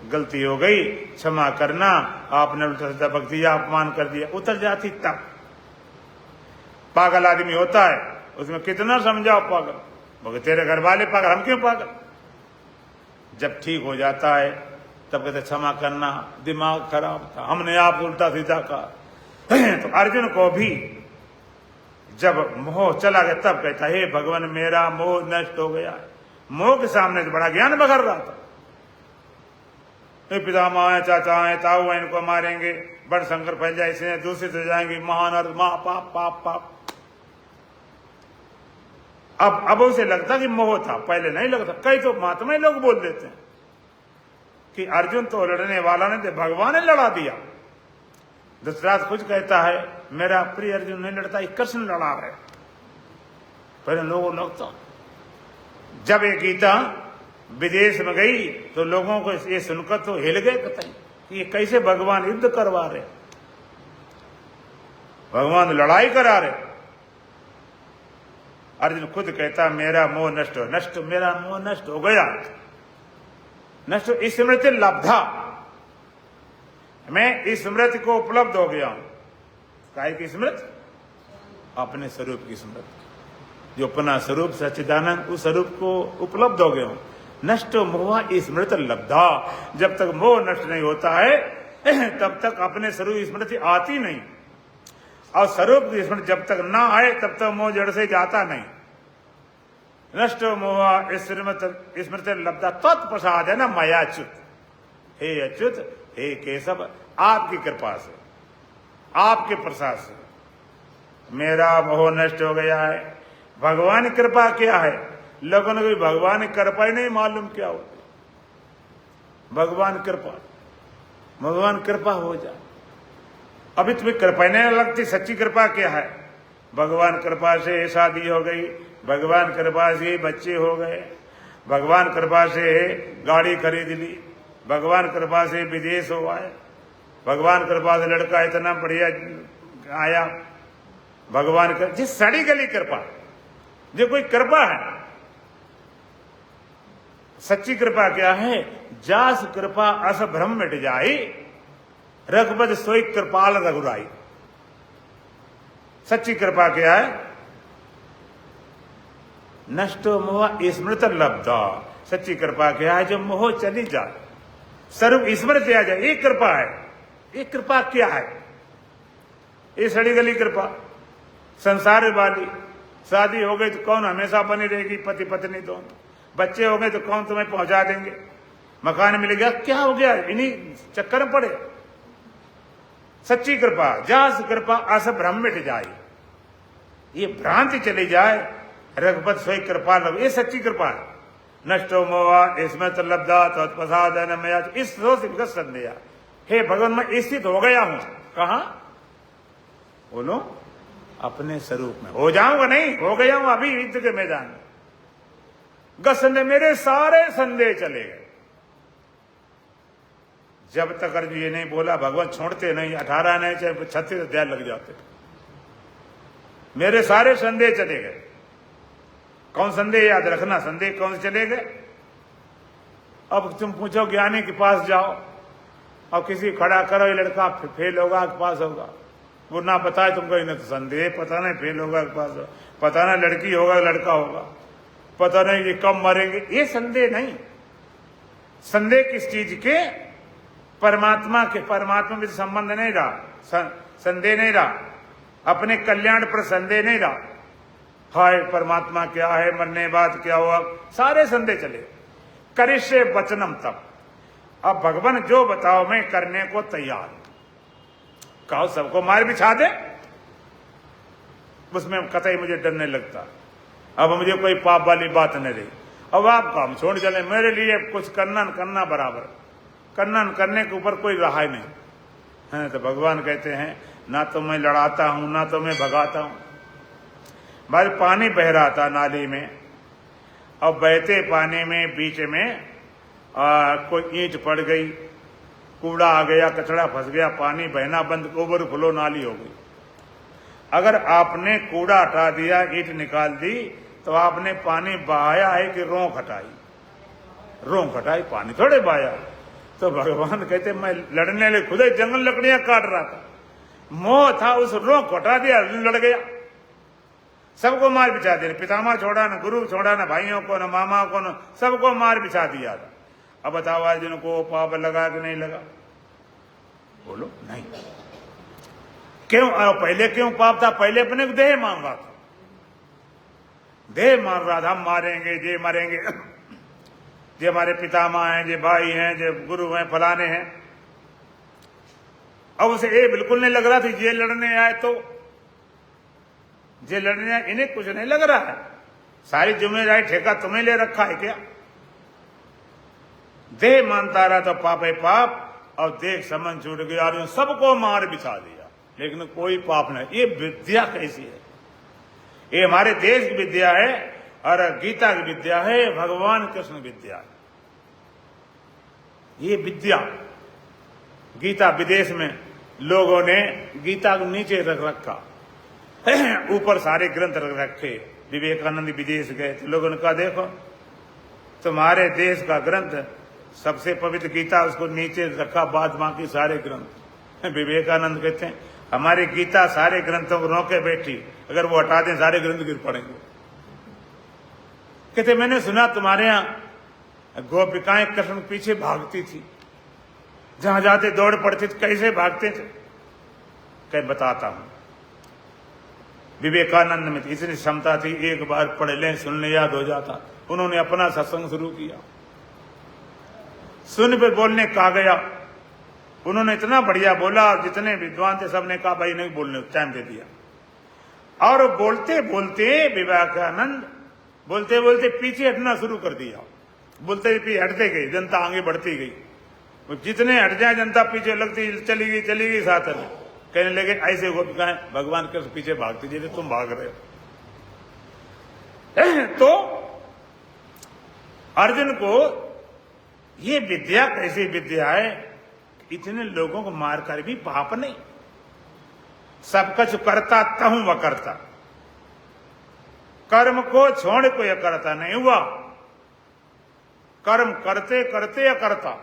गलती हो गई, क्षमा करना, आपने उल्टा सीधा बक दिया, अपमान कर दिया। उतर जाती तब। पागल आदमी होता है, उसमें कितना समझाओ पागल, बोले तेरे घर वाले पागल, हम क्यों पागल? जब ठीक हो जाता है तब कहते क्षमा करना, दिमाग खराब था, हमने आप उल्टा सीधा कहा। तो अर्जुन को भी जब मोह चला गया तब कहता हे भगवान मेरा मोह नष्ट हो गया। मोह के सामने तो बड़ा ज्ञान बघर रहा था। पिता माँ चाचा है, ताऊ है, इनको मारेंगे, बड़ शंकर फैल जाए, इसने दूषित हो जाएंगे, महान अर्थ महा पाप पाप पाप। अब उसे लगता कि मोह था, पहले नहीं लगता। कई तो महात्मा लोग बोल देते हैं कि अर्जुन तो लड़ने वाला नहीं थे, भगवान ने लड़ा दिया। धृतराष्ट्र कुछ कहता है मेरा प्रिय अर्जुन नहीं लड़ता, कृष्ण लड़ा रहे। पहले लोगों लगता, जब ये गीता विदेश में गई तो लोगों को ये सुनकर तो हिल गए कतई कि ये कैसे भगवान युद्ध करवा रहे, भगवान लड़ाई करा रहे। अर्जुन खुद कहता मेरा मोह नष्ट हो, नष्ट मेरा मोह नष्ट हो गया। नष्ट स्मृति लब्धा, मैं स्मृति को उपलब्ध हो गया हूं। काय की स्मृति? अपने स्वरूप की स्मृति, जो अपना स्वरूप सच्चिदानंद उस स्वरूप को उपलब्ध हो गया हूं। नष्ट मोह स्मृति लब्धा, जब तक मोह नष्ट नहीं होता है तब तक अपने स्वरूप स्मृति आती नहीं। और स्वरूप की स्मृति जब तक ना आए तब तक मोह जड़ से जाता नहीं। नष्ट मोह स्मृति लब्धा तत्प्रसाद है ना मयाच्युत। हे अच्युत, हे केशव, आपकी कृपा से, आपके प्रसाद से मेरा मोह नष्ट हो गया है। भगवान की कृपा क्या है? लोगों को भी भगवान की कृपा ही नहीं मालूम क्या होती। भगवान कृपा, भगवान कृपा हो जाए। अभी तुम्हें कृपा नहीं लगती, सच्ची कृपा क्या है? भगवान कृपा से शादी हो गई, भगवान कृपा से बच्चे हो गए, भगवान कृपा से गाड़ी खरीद ली, भगवान कृपा से विदेश हो आए, भगवान कृपा से लड़का इतना बढ़िया आया, भगवान का जिस सड़ी गली कृपा, जो कोई कृपा है। सच्ची कृपा क्या है? जास कृपा अस भ्रम मिट जाई, रघुपति सोई कृपाल रघुराई। सच्ची कृपा क्या है? नष्टो मोह स्मृत लब्धा। सच्ची कृपा क्या है? जो मोह चली जाए, स्वरूप स्मृत आ जाए, ये कृपा है। ये कृपा क्या है? ये सड़ी गली कृपा, संसार वाली। शादी हो गई तो कौन हमेशा बनी रहेगी? पति पत्नी दोनों। बच्चे हो गए तो कौन तुम्हें पहुंचा देंगे? मकान मिल गया, क्या हो गया? इन्हीं चक्कर में पड़े। सच्ची कृपा, जास कृपा अस भ्रम मिट जाए, ये भ्रांति चली जाए, रघुपत सोई कृपा लग, ये सच्ची कृपा है। नष्टो मोहा इसमें तो लब्धा तत्प्रसादन मया, इस सोच विगत संदेहा। हे भगवान, मैं स्थित हो गया हूं। कहा? बोलो, अपने स्वरूप में। हो जाऊंगा नहीं, हो गया हूं अभी युद्ध के मैदान में। गसने मेरे सारे संदेह चले गए। जब तक अर्जुन ये नहीं बोला, भगवान छोड़ते नहीं। 18 नहीं चाहे 36 अध्याय लग जाते। मेरे सारे संदेह चले गए। कौन संदेह? याद रखना, संदेह कौन से चले गए? अब तुम पूछो, ज्ञानी के पास जाओ और किसी खड़ा करो, ये लड़का फेल होगा कि पास होगा, वो ना बताए तुमको, इन्हें तो संदेह, पता नहीं फेल होगा कि पास होगा, पता नहीं लड़की होगा लड़का होगा, पता नहीं ये कब मरेंगे। ये संदेह नहीं। संदेह किस चीज के? परमात्मा के। परमात्मा में संबंध नहीं रहा, संदेह नहीं रहा, अपने कल्याण पर संदेह नहीं रहा। हाय परमात्मा क्या है, मरने बाद क्या हुआ, सारे संदेह चले। करिष्ये वचनम तब, अब भगवान जो बताओ मैं करने को तैयार। कहो सबको मार बिछा दे, उसमें कतई मुझे डर नहीं लगता। अब मुझे कोई पाप वाली बात नहीं रही। अब आप काम छोड़ चले, मेरे लिए कुछ करना बराबर, करने के ऊपर कोई रहा नहीं है। तो भगवान कहते हैं, ना तो मैं लड़ाता हूं, ना तो मैं भगाता हूं। भाई पानी बह रहा था नाली में, अब बहते पानी में बीच में कोई ईंट पड़ गई, कूड़ा आ गया, कचड़ा फंस गया, पानी बहना बंद, ओवरफ्लो नाली हो गई। अगर आपने कूड़ा हटा दिया, ईंट निकाल दी, तो आपने पानी बहाया है कि रोंक हटाई? रोंक हटाई, पानी थोड़े बहाया। तो भगवान कहते मैं लड़ने ले खुद ही जंगल लकड़ियां काट रहा था, मोह था, उस रोंक हटा दिया, लड़ गया। सबको मार बिछा दिया, पितामह छोड़ा ना, गुरु छोड़ा ना, भाइयों को ना, मामा को ना, सबको मार बिछा दिया था। अब बताओ अर्जुन को पाप लगा कि नहीं लगा? बोलो नहीं। क्यों? पहले क्यों पाप था? पहले अपने को देह मान रहा था, देह मान रहा था, हम मारेंगे, जे मरेंगे, जे हमारे पितामह हैं, जे भाई हैं, जे गुरु हैं, फलाने हैं। अब उसे ये बिल्कुल नहीं लग रहा था ये लड़ने आए, तो जे लड़ने आए इन्हें कुछ नहीं लग रहा है। सारी जिम्मेदारी ठेका तुम्हें ले रखा है क्या? देह मानता रहा तो पाप है पाप, और देख समझ छूट गया और सबको मार बिछा दिया, लेकिन कोई पाप नहीं। ये विद्या कैसी है? ये हमारे देश की विद्या है, और गीता की विद्या है, भगवान कृष्ण विद्या है। ये विद्या गीता, विदेश में लोगों ने गीता को नीचे रख रखा, ऊपर सारे ग्रंथ रख रखे। विवेकानंद विदेश गए तो लोगों ने कहा देखो तुम्हारे देश का ग्रंथ सबसे पवित्र गीता, उसको नीचे रखा, बाद बाकी सारे ग्रंथ। विवेकानंद कहते हैं हमारी गीता सारे ग्रंथों को रोके बैठी, अगर वो हटा दें सारे ग्रंथ गिर पड़ेंगे। कहते मैंने सुना तुम्हारे यहाँ गोपिकाएं कृष्ण के पीछे भागती थी, जहां जाते दौड़ पड़ते थे, कैसे भागते थे? कह बताता हूं। विवेकानंद में इतनी क्षमता थी, एक बार पढ़ लें, सुन ले, याद हो जाता। उन्होंने अपना सत्संग शुरू किया, सुन पे बोलने कहा गया, उन्होंने इतना बढ़िया बोला, जितने विद्वान थे सबने कहा भाई नहीं बोलने, टाइम दे दिया। और बोलते बोलते विवेकानंद बोलते बोलते पीछे हटना शुरू कर दिया। बोलते पीछे हटते गई, जनता आगे बढ़ती गई। जितने हट जाए जनता पीछे लगती चली गई साथ में। कहने लगे ऐसे गोपिकाएं भगवान के पीछे भागती जैसे तुम भाग रहे हो। तो अर्जुन को ये विद्या कैसी विद्या है, इतने लोगों को मारकर भी पाप नहीं। सब कुछ करता तहु व करता, कर्म को छोड़ को यह करता नहीं हुआ। कर्म करते करते अकर्ता।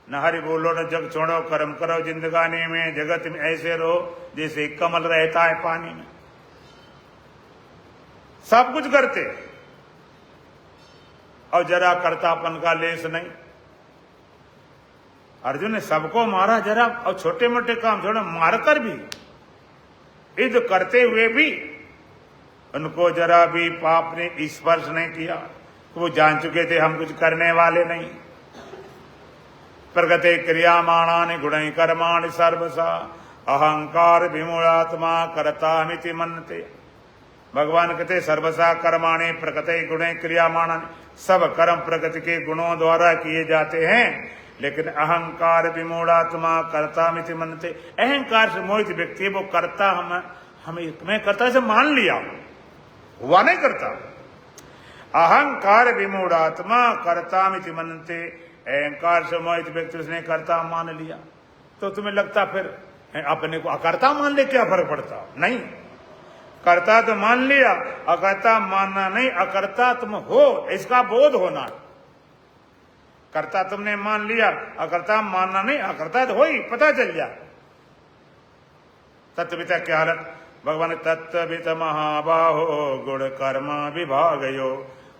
न हरि बोलो न जग छोड़ो, कर्म करो जिंदगानी में, जगत में ऐसे रहो जैसे कमल रहता है पानी में। सब कुछ करते और जरा कर्तापन का लेस नहीं। अर्जुन ने सबको मारा जरा, और छोटे मोटे काम छोड़ो, मारकर भी युद्ध करते हुए भी उनको जरा भी पाप ने स्पर्श नहीं किया। वो जान चुके थे हम कुछ करने वाले नहीं। प्रगते क्रियामाणानि गुणैः कर्माणि सर्वसा अहंकार विमूढ़ात्मा कर्तामिति मन्यते। भगवान कहते सर्वसा कर्माणि प्रकृते गुणे क्रियामाणानि, सब कर्म प्रकृति के गुणों द्वारा किए जाते हैं, लेकिन अहंकार विमूढ़ात्मा कर्तामिति मन्यते। अहंकार से मोहित व्यक्ति वो कर्ता मैं कर्ता से मान लिया, हुआ नहीं करता। अहंकार विमूढ़ात्मा कर्तामिति मन्यते, अहंकार से मोहित व्यक्ति उसने कर्ता मान लिया। तो तुम्हें लगता फिर अपने को अकर्ता मान ले क्या फर्क पड़ता? नहीं, कर्ता तो मान लिया, अकर्ता मानना नहीं। अकर्ता तुम हो इसका बोध होना। कर्ता तुमने मान लिया, अकर्ता मानना नहीं। अकर्ता तो हो ही, पता चल जाए। तत्वविता क्या हालत? भगवान तत्ववित महाबाहो गुण कर्म विभागयो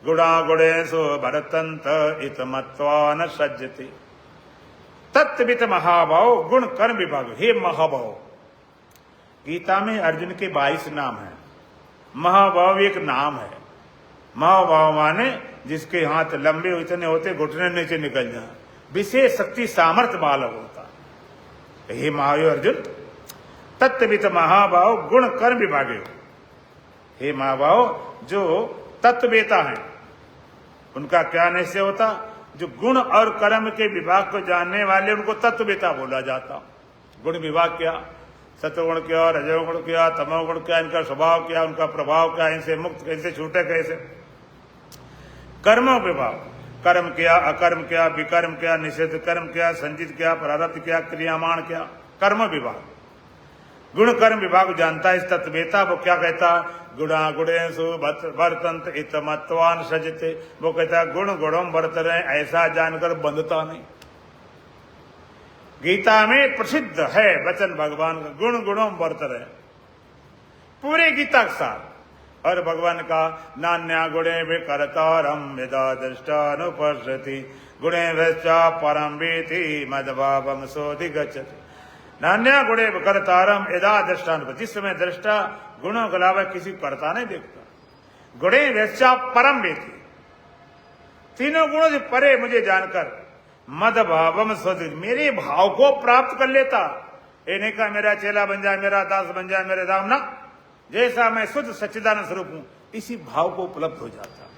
गुणा गुणेशो भरतंत इत मत्वा न सज्जति। तत्ववित महाभाव गुण कर्म विभाग। हे महाभाव, गीता में अर्जुन के 22 नाम है। महाभाव एक नाम है। महाभाव माने जिसके हाथ लंबे इतने होते घुटने नीचे निकल जाए, विशेष शक्ति सामर्थ्य वाला होता। हे महायो अर्जुन, तत्ववित महाभाव गुण कर्म विभागे। हे महाभाव, जो तत्ववेता है उनका क्या निश्चय होता? जो गुण और कर्म के विभाग को जानने वाले उनको तत्ववेता बोला जाता। गुण विभाग क्या, सत्वगुण क्या, रजोगुण क्या, तमोगुण क्या, इनका स्वभाव क्या, उनका प्रभाव क्या, इनसे मुक्त कैसे, छूटे कैसे। कर्म विभाग, कर्म क्या, अकर्म क्या, विकर्म क्या, निषिद्ध कर्म क्या, संचित क्या, प्रारब्ध क्या, क्रियामाण क्या, कर्म विभाग। गुण कर्म विभाग जानता है इस तत्ववेता। वो क्या कहता? गुणा गुणेषु वर्तन्त इत मत्वा न सज्जते। वो कहता है गुण गुणों वर्त रहे, ऐसा जानकर बंधता नहीं। गीता में प्रसिद्ध है वचन भगवान का, गुण गुणों वर्त रहे, पूरे गीता के साथ। और भगवान का नान्या गुणे विकर्तारम यदा दृष्टानुपश्यति गुणे वैश्चा परम वेति मद्भावम सोऽधिगच्छति। नान्या गुणे विकर्तारम यदा दृष्टानुपश्यति, जिस समय दृष्टा गुणों के अलावा किसी करता नहीं देखता। गुणे वैश्चा परम वेति, तीनों गुणों से परे मुझे जानकर मद भावम स्वधि, मेरे भाव को प्राप्त कर लेता। ये नहीं कहा मेरा चेला बन जाए, मेरा दास बन जाए, मेरे दाम ना, जैसा मैं शुद्ध सच्चिदानंद स्वरूप हूं इसी भाव को उपलब्ध हो जाता,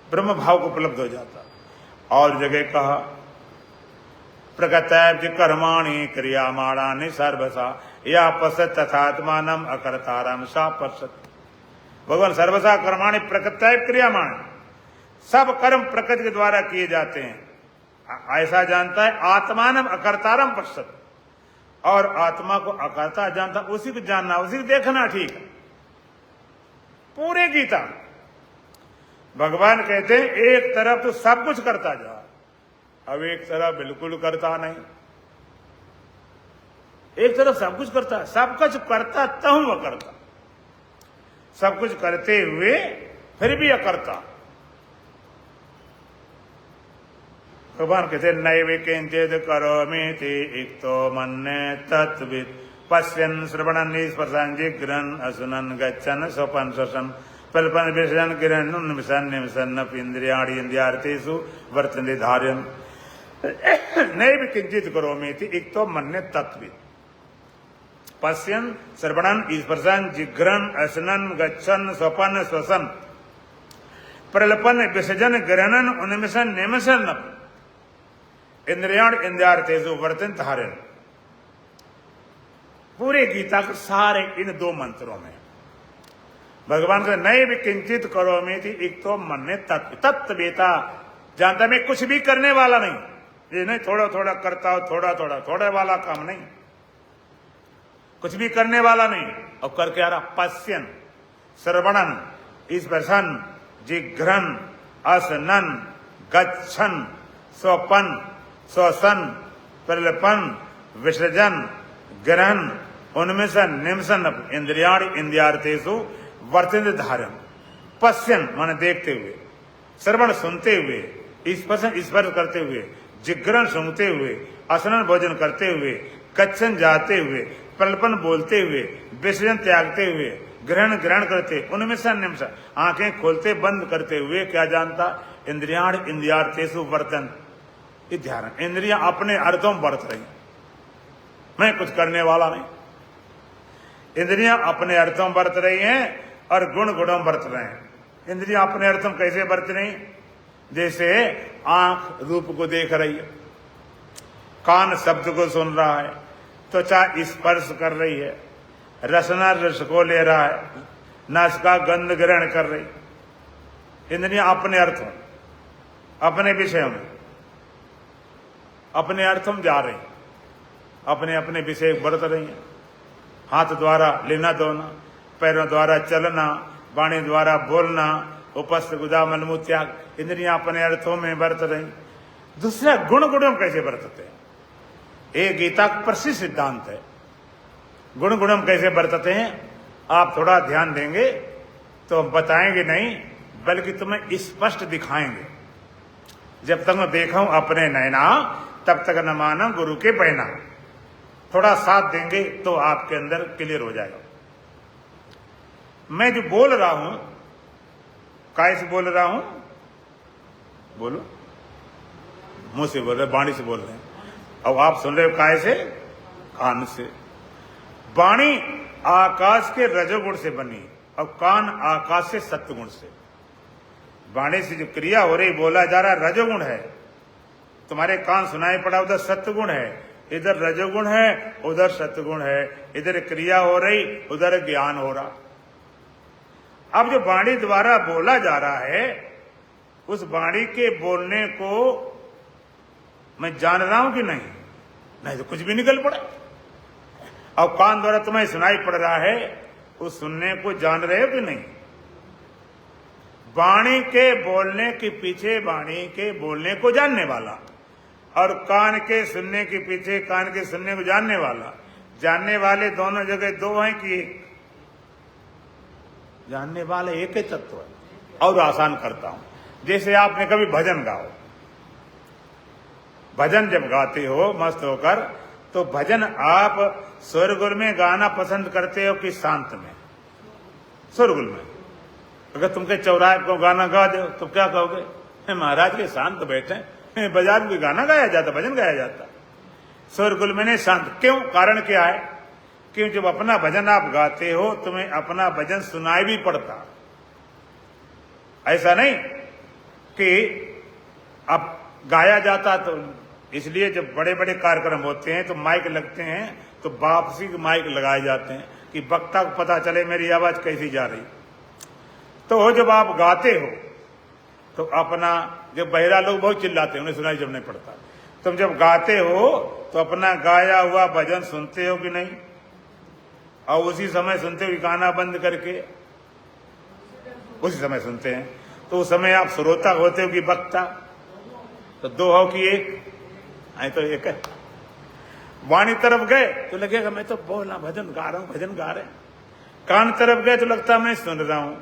ब्रह्म भाव को उपलब्ध हो जाता। और जगह कहा प्रकृतैव कर्माणि क्रियामाणानि सर्वसा या पश्यत तथात्मानम अकर्तारम सा पश्यत। भगवान सर्वसा कर्माणि प्रकृतैव क्रियामाणानि, सब कर्म प्रकृति के द्वारा किए जाते हैं, ऐसा जानता है। आत्मानम अकर्तारम पश्यत, और आत्मा को अकर्ता जानता, उसी को जानना, उसी को देखना ठीक है। पूरे गीता भगवान कहते हैं एक तरफ तो सब कुछ करता जा, अब एक तरफ बिल्कुल करता नहीं। एक तरफ सब कुछ करता, सब कुछ करता तहु वह करता, सब कुछ करते हुए फिर भी अकर्ता। भगवान कहते नैव किंचित करोमीति इक्तो मन्ये तत्वित् पश्यन् श्रवणन् स्पर्शन् जिघ्रन् अशुनन् गच्छन् स्वपन् श्वसन् पल्पन् विशन् किरन् उन्मिषन् निमिषन् इन्द्रियाणि इन्द्रियार्थेषु वर्तन्ते धार्यन्। नैव किंचित करोमीति इक्तो मन्ये तत्वित्, पश्यन, श्रवणन, स्पर्शन, जिघ्रन, असनन, गच्छन, स्वपन, श्वसन, प्रलपन, विसर्जन, ग्रहणन, उन्मिषण, निमिषण, इंद्रियाण इंद्रियार्थेषु वर्तन धारण। पूरे गीता के सारे इन 2 मंत्रों में भगवान से नए भी किंचित करो में थी, एक तो मन ने तत्वेता, जानता मैं कुछ भी करने वाला नहीं, ये नहीं थोड़ा थोड़ा करता हो, थोड़ा थोड़ा थोड़े वाला काम नहीं, कुछ भी करने वाला नहीं। और करके आ रहा पश्यन, श्रवणन, स्पर्शन, जिघ्रन, असनन, गच्छन, स्वपन, श्वसन, प्रलपन, विसर्जन, ग्रहण, उन्मिषण, निमिषण, इंद्रियाण इंद्रियार्थेषु वर्तन्ते धारण। पश्यन माने देखते हुए, श्रवण सुनते हुए, स्पर्शन स्पर्श करते हुए, जिघ्रन सूंघते हुए, असनन भोजन करते हुए, गच्छन जाते हुए, प्रलपन बोलते हुए, विसर्जन त्यागते हुए, ग्रहण ग्रहण करते, उन्मिषण निमिषण आंखें खोलते बंद करते हुए क्या जानता, इंद्रियाण इंद्रियार्थेषु वर्तन। ये ध्यान, इंद्रियां अपने अर्थों में बरत रही, मैं कुछ करने वाला नहीं। इंद्रियां अपने अर्थों में बरत रही हैं और गुण गुणों में बरत रहे हैं। इंद्रियां अपने अर्थों में कैसे बरत रही? जैसे आंख रूप को देख रही है, कान शब्द को सुन रहा है, त्वचा स्पर्श कर रही है, रसना रस को ले रहा है, नासिका गंध ग्रहण कर रही। इंद्रियां अपने अर्थों, अपने विषयों में, अपने अर्थों में जा रही, अपने अपने विषय बरत रही हैं। हाथ द्वारा लेना धोना, पैरों द्वारा चलना, वाणी द्वारा बोलना, उपस्थ गुदा मलमूत्र त्याग, इंद्रियां अपने अर्थों में बरत रही। दूसरा गुण गुणों कैसे बरतते हैं, ये गीता का प्रसिद्ध सिद्धांत है। गुण गुणों कैसे बरतते हैं आप थोड़ा ध्यान देंगे तो हम बताएंगे नहीं, बल्कि तुम्हें स्पष्ट दिखाएंगे। जब तक मैं देखा हूं अपने नैना, तब तक न माना गुरु के बहना। थोड़ा साथ देंगे तो आपके अंदर क्लियर हो जाएगा। मैं जो बोल रहा हूं, काय से बोल रहा हूं, बोलो, मुंह से बोल रहे, वाणी से बोल रहे हैं। अब आप सुन रहे हो काय से? कान से। वाणी आकाश के रजोगुण से बनी और कान आकाश से सत्वगुण से। वाणी से जो क्रिया हो रही, बोला जा रहा, रजोगुण है। तुम्हारे कान सुनाई पड़ा, उधर सत्वगुण है, इधर रजोगुण है, उधर सत्वगुण है। इधर क्रिया हो रही, उधर ज्ञान हो रहा। अब जो वाणी द्वारा बोला जा रहा है, उस वाणी के बोलने को मैं जान रहा हूं कि नहीं? नहीं तो कुछ भी निकल पड़ा। और कान द्वारा तुम्हें सुनाई पड़ रहा है, उस सुनने को जान रहे हो कि नहीं? वाणी के बोलने के पीछे वाणी के बोलने को जानने वाला, और कान के सुनने के पीछे कान के सुनने को जानने वाला। जानने वाले दोनों जगह दो हैं कि एक? जानने वाले एक ही तत्व है। और आसान करता हूं, जैसे आपने कभी भजन गाओ, भजन जब गाते हो मस्त होकर, तो भजन आप शोरगुल में गाना पसंद करते हो कि शांत में? शोरगुल में। अगर तुमके चौराहे को गाना गा दो तो क्या कहोगे? महाराज के शांत बैठे, बाजार में गाना गाया जाता, भजन गाया जाता। शोरगुल में नहीं, शांत। क्यों? कारण क्या है? क्यों जब अपना भजन आप गाते हो, तुम्हें अपना भजन सुनाई भी पड़ता। ऐसा नहीं कि अब गाया जाता। तो इसलिए जब बड़े बड़े कार्यक्रम होते हैं तो माइक लगते हैं, तो वापसी के माइक लगाए जाते हैं कि वक्ता को पता चले मेरी आवाज कैसी जा रही। तो जब आप गाते हो तो अपना, जब बहरा लोग बहुत चिल्लाते हैं, उन्हें सुनाई जब नहीं पड़ता। तुम जब गाते हो तो अपना गाया हुआ भजन सुनते हो कि नहीं? और उसी समय सुनते हो कि गाना बंद करके? उसी समय सुनते हैं। तो उस समय आप श्रोता होते हो कि वक्ता? तो दो हो कि एक? आई तो एक है। वाणी तरफ गए तो लगेगा मैं तो बोलना, भजन गा रहा हूं, भजन गा रहे हैं। कान तरफ गए तो लगता मैं सुन रहा हूं।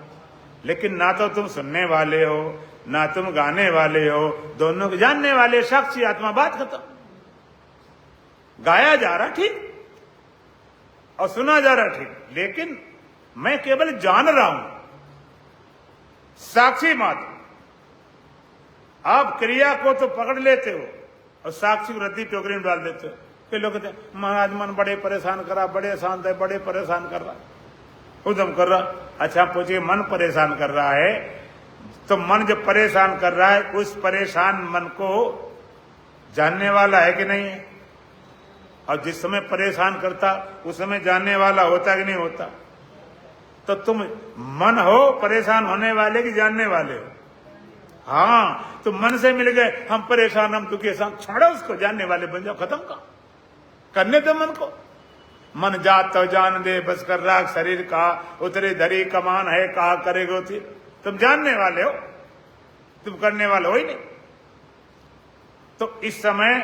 लेकिन ना तो तुम सुनने वाले हो, ना तुम गाने वाले हो, दोनों को जानने वाले, साक्षी आत्मा, बात खत्म। गाया जा रहा ठीक और सुना जा रहा ठीक, लेकिन मैं केवल जान रहा हूं, साक्षी मात्र। आप क्रिया को तो पकड़ लेते हो और साक्षी को रद्दी टोकरी में डाल देते हो कई लोग कहते महाराज मन बड़े परेशान कर रहा, बड़े शांत है, बड़े परेशान कर रहा, उधम कर रहा। अच्छा पूछिए, मन परेशान कर रहा है तो मन जब परेशान कर रहा है, उस परेशान मन को जानने वाला है कि नहीं है? और जिस समय परेशान करता उस समय जानने वाला होता कि नहीं होता? तो तुम मन हो परेशान होने वाले कि जानने वाले हो? हाँ, तो मन से मिल गए, हम परेशान, हम दुखी, छोड़ो उसको, जानने वाले बन जाओ, खत्म का करने दो मन को। मन जात तो जान दे, बस कर राख शरीर का, उतरे धरी कमान है, कहा करेगो थी। तुम जानने वाले हो, तुम करने वाले हो ही नहीं। तो इस समय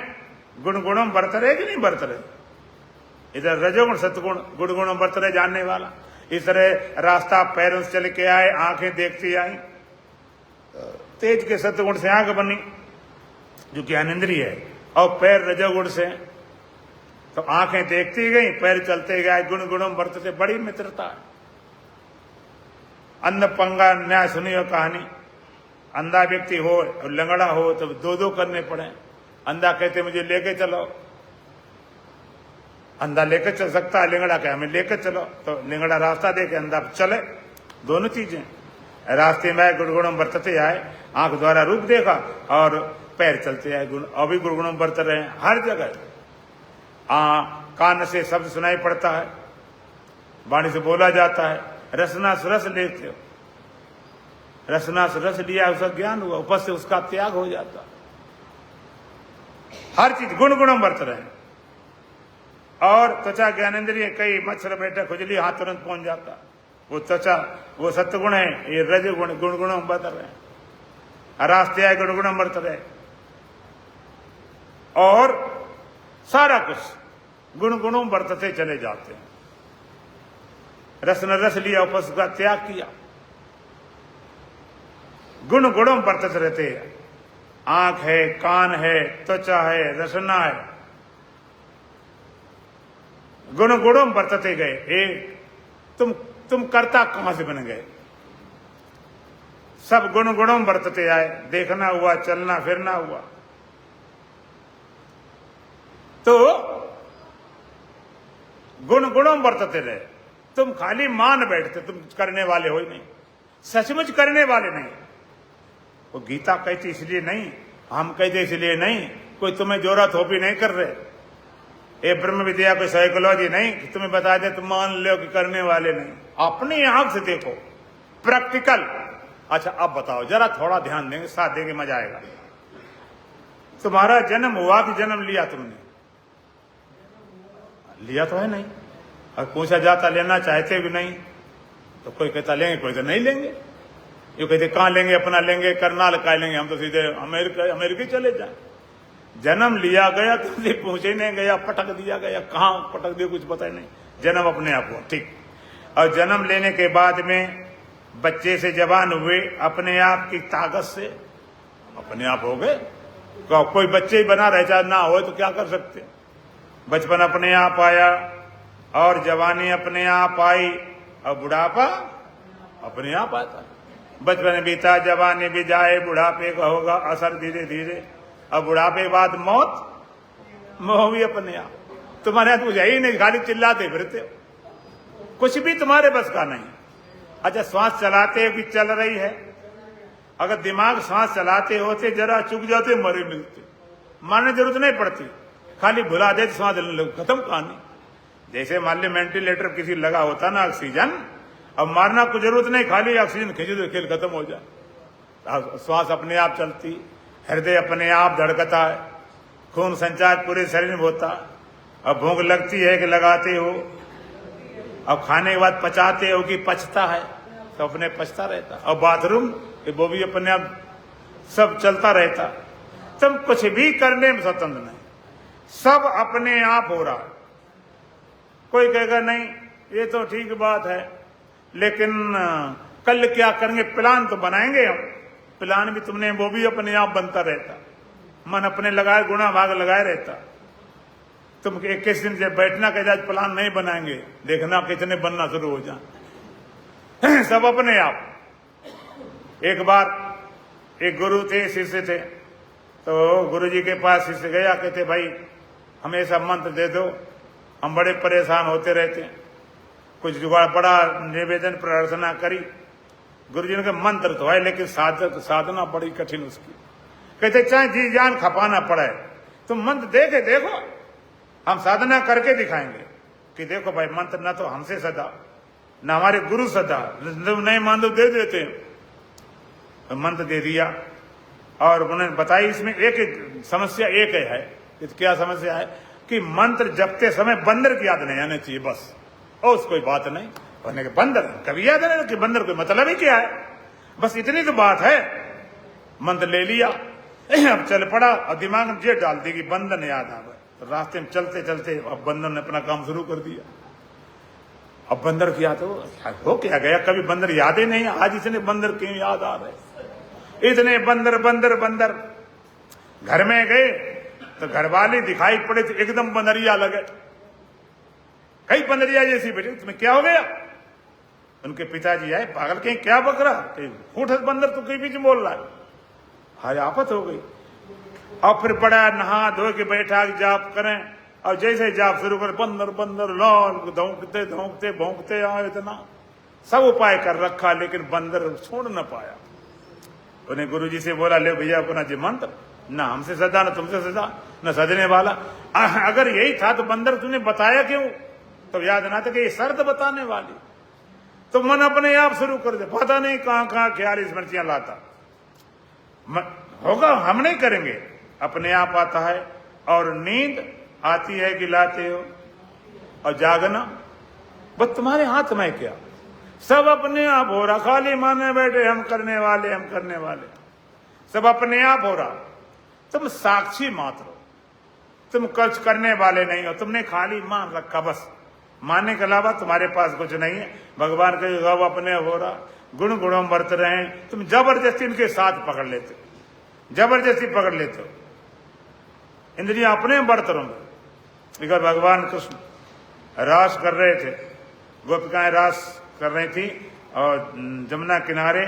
गुण गुणों बरत रहे कि नहीं बरत रहे? इधर रजोगुण सतगुण, गुण गुणों बरत रहे जानने वाला। इस तरह रास्ता पैरों से चल के आए, आंखें देखती आई, तेज के सतगुण से आंख बनी जो ज्ञानेंद्रिय है, और पैर रजोगुण से, तो आंखें देखती गई, पैर चलते गए, गुण गुणों बरतते। बड़ी मित्रता है। अंध पंगा न्याय सुनियो कहानी। अंधा व्यक्ति हो और लंगड़ा हो तो दो दो करने पड़े। अंधा कहते मुझे लेके चलो, अंधा लेकर चल सकता है, लिंगड़ा कहे हमें लेकर चलो, तो लिंगड़ा रास्ता देके अंधा चले। दोनों चीजें रास्ते में गुणगुणों बरतते आए, आंख द्वारा रूप देखा और पैर चलते आए, गुण अभी गुणगुणों बरत रहे हैं हर जगह। कान से शब्द सुनाई पड़ता है, वाणी से बोला जाता है, रसना रस लेते हो, रसना रस लिया उसका ज्ञान हुआ, ऊपर से उसका त्याग हो जाता। हर चीज गुण गुणों बरत रहे हैं। और त्वचा ज्ञानेंद्रिय, कई मच्छर बैठे खुजली, हाथ तुरंत पहुंच जाता। वो त्वचा वो सत्गुण है, ये रज गुण, गुण गुणों बरत रहे हैं। रास्ते आए गुण गुणों बरत रहे, और सारा कुछ गुण गुणों बरतते चले जाते हैं। रस न रस लिया, उपस का त्याग किया, गुण गुणों बरतते रहते हैं। आंख है, कान है, त्वचा है, रसना है, गुण गुणों बरतते गए। तुम कर्ता कहां से बन गए? सब गुण गुणों बरतते आए। देखना हुआ, चलना फिरना हुआ, तो गुण गुणों बरतते रहे। तुम खाली मान बैठते, तुम करने वाले हो ही नहीं, सचमुच करने वाले नहीं। वो गीता कहती इसलिए नहीं, हम कहते इसलिए नहीं, कोई तुम्हें जोरा थोपी नहीं कर रहे। ये ब्रह्म विद्या कोई साइकोलॉजी नहीं कि तुम्हें बता दे तुम मान लो कि करने वाले नहीं। अपनी आंख से देखो, प्रैक्टिकल। अच्छा अब बताओ, जरा थोड़ा ध्यान देंगे, साथ देंगे, मजा आएगा। तुम्हारा जन्म हुआ कि जन्म लिया तुमने? लिया तो है नहीं। और पूछा जाता लेना चाहते भी नहीं, तो कोई कहता लेंगे, कोई तो नहीं लेंगे। ये कहते कहां लेंगे, अपना लेंगे, करनाल का लेंगे, हम तो सीधे अमेरिका चले जाए। जन्म लिया गया तो पूछे नहीं गया, पटक दिया गया, कहां पटक दिया कुछ पता ही नहीं। जन्म अपने आप हुआ, ठीक। और जन्म लेने के बाद में बच्चे से जवान हुए, अपने आप की ताकत से अपने आप हो गए। कोई बच्चे ही बना रहे, चाहे ना हो तो क्या कर सकते। बचपन अपने आप आया, और जवानी अपने आप आई, और बुढ़ापा अपने आप आता। बचपन बीता, जवानी भी जाए, बुढ़ापे का होगा असर धीरे धीरे। अब बुढ़ापे के बाद मौत, मोह भी अपने आप। तुम्हारे हाथ कुछ है ही नहीं, खाली चिल्लाते फिरते हो, कुछ भी तुम्हारे बस का नहीं। अच्छा श्वास चलाते हो कि चल रही है? अगर दिमाग सांस चलाते होते, जरा चुक जाते, मरे मिलते, मारने जरूरत नहीं पड़ती, खाली भुला देते, सांस खत्म कहानी। जैसे मान ली वेंटिलेटर किसी लगा होता ना ऑक्सीजन, अब मारना को जरूरत नहीं, खाली ऑक्सीजन खींचे तो खेल खत्म हो जाए। श्वास अपने आप चलती, हृदय अपने आप धड़कता है, खून संचार पूरे शरीर में होता। अब भूख लगती है कि लगाते हो, अब खाने के बाद पचाते हो कि पचता है, तो अपने पचता रहता। और बाथरूम वो भी अपने आप सब चलता रहता। तुम कुछ भी करने में स्वतंत्र नहीं, सब अपने आप हो रहा है। कोई कहेगा नहीं ये तो ठीक बात है, लेकिन कल क्या करेंगे, प्लान तो बनाएंगे हम। प्लान भी तुमने, वो भी अपने आप बनता रहता। मन अपने लगाए, गुणा भाग लगाए रहता। तुम 21 दिन से बैठना कह जाए, प्लान नहीं बनाएंगे, देखना कितने बनना शुरू हो जाए। सब अपने आप। एक बार एक गुरु थे, शिष्य थे, तो गुरु जी के पास शिष्य गया, कहते भाई हमें ऐसा मंत्र दे दो, हम बड़े परेशान होते रहते हैं। कुछ जुगाड़, बड़ा निवेदन प्रार्थना करी, गुरुजी ने कहा मंत्र तो है लेकिन साधना बड़ी कठिन उसकी। कहते चाहे जी जान खपाना पड़े तुम मंत्र दे के देखो, हम साधना करके दिखाएंगे कि देखो भाई मंत्र ना तो हमसे सदा ना हमारे गुरु सदा, नहीं मान दो दे देते हैं। मंत्र दे दिया और उन्होंने बताई इसमें एक समस्या एक है। क्या समस्या है कि मंत्र जपते समय बंदर की याद नहीं आनी चाहिए बस, और कोई बात नहीं होने के बंदर कभी याद नहीं कि बंदर कोई मतलब ही क्या है, बस इतनी तो बात है। मंत्र ले लिया, अब चल पड़ा और दिमाग में जेट डाल दी कि बंदर याद आ गए। तो रास्ते में चलते चलते अब बंदर ने अपना काम शुरू कर दिया। अब बंदर की याद हो क्या गया, कभी बंदर याद ही नहीं, आज इतने बंदर क्यों याद आ रहे, इतने बंदर बंदर बंदर। घर में गए तो घरवाले दिखाई पड़े तो एकदम बंदरिया लगे, कई बंदरिया जैसी बेटी, तुम्हें क्या हो गया। उनके पिताजी आए, पागल कहीं क्या बक रहा, फूट बंदर तो कहीं बीच बोल रहा है, हाय आफत हो गई। और फिर बड़ा नहा धो के बैठा जाप करें, और जैसे जाप शुरू कर बंदर बंदर लाल धोंकते धोंकते भोंकते आए, इतना सब उपाय कर रखा लेकिन बंदर छोड़ न पाया। उन्हें गुरुजी से बोला, ले भैया अपना जी मंत्र, ना हमसे सदा ना तुमसे सदा न सदने वाला। अगर यही था तो बंदर तुमने बताया क्यों, तो याद ना था कि ये शर्त बताने वाली। तो मन अपने आप शुरू कर दे, पता नहीं कहां कहां ख्याल स्मृतियां लाता होगा, हम नहीं करेंगे, अपने आप आता है। और नींद आती है कि लाते हो, और जागना बस तुम्हारे हाथ में क्या, सब अपने आप हो रहा, खाली माने बैठे हम करने वाले हम करने वाले, सब अपने आप हो रहा। तुम साक्षी मात्र हो, तुम कुछ करने वाले नहीं हो, तुमने खाली मान रखा बस, मानने के अलावा तुम्हारे पास कुछ नहीं है। भगवान के गव अपने हो रहा, गुण गुणों बरत रहे हैं, तुम जबरदस्ती इनके साथ पकड़ लेते, जबरदस्ती पकड़ लेते हो, इंद्रियां अपने बरत रहोगे। भगवान कृष्ण रास कर रहे थे, गोपिकाएं रास कर रही थी और जमुना किनारे,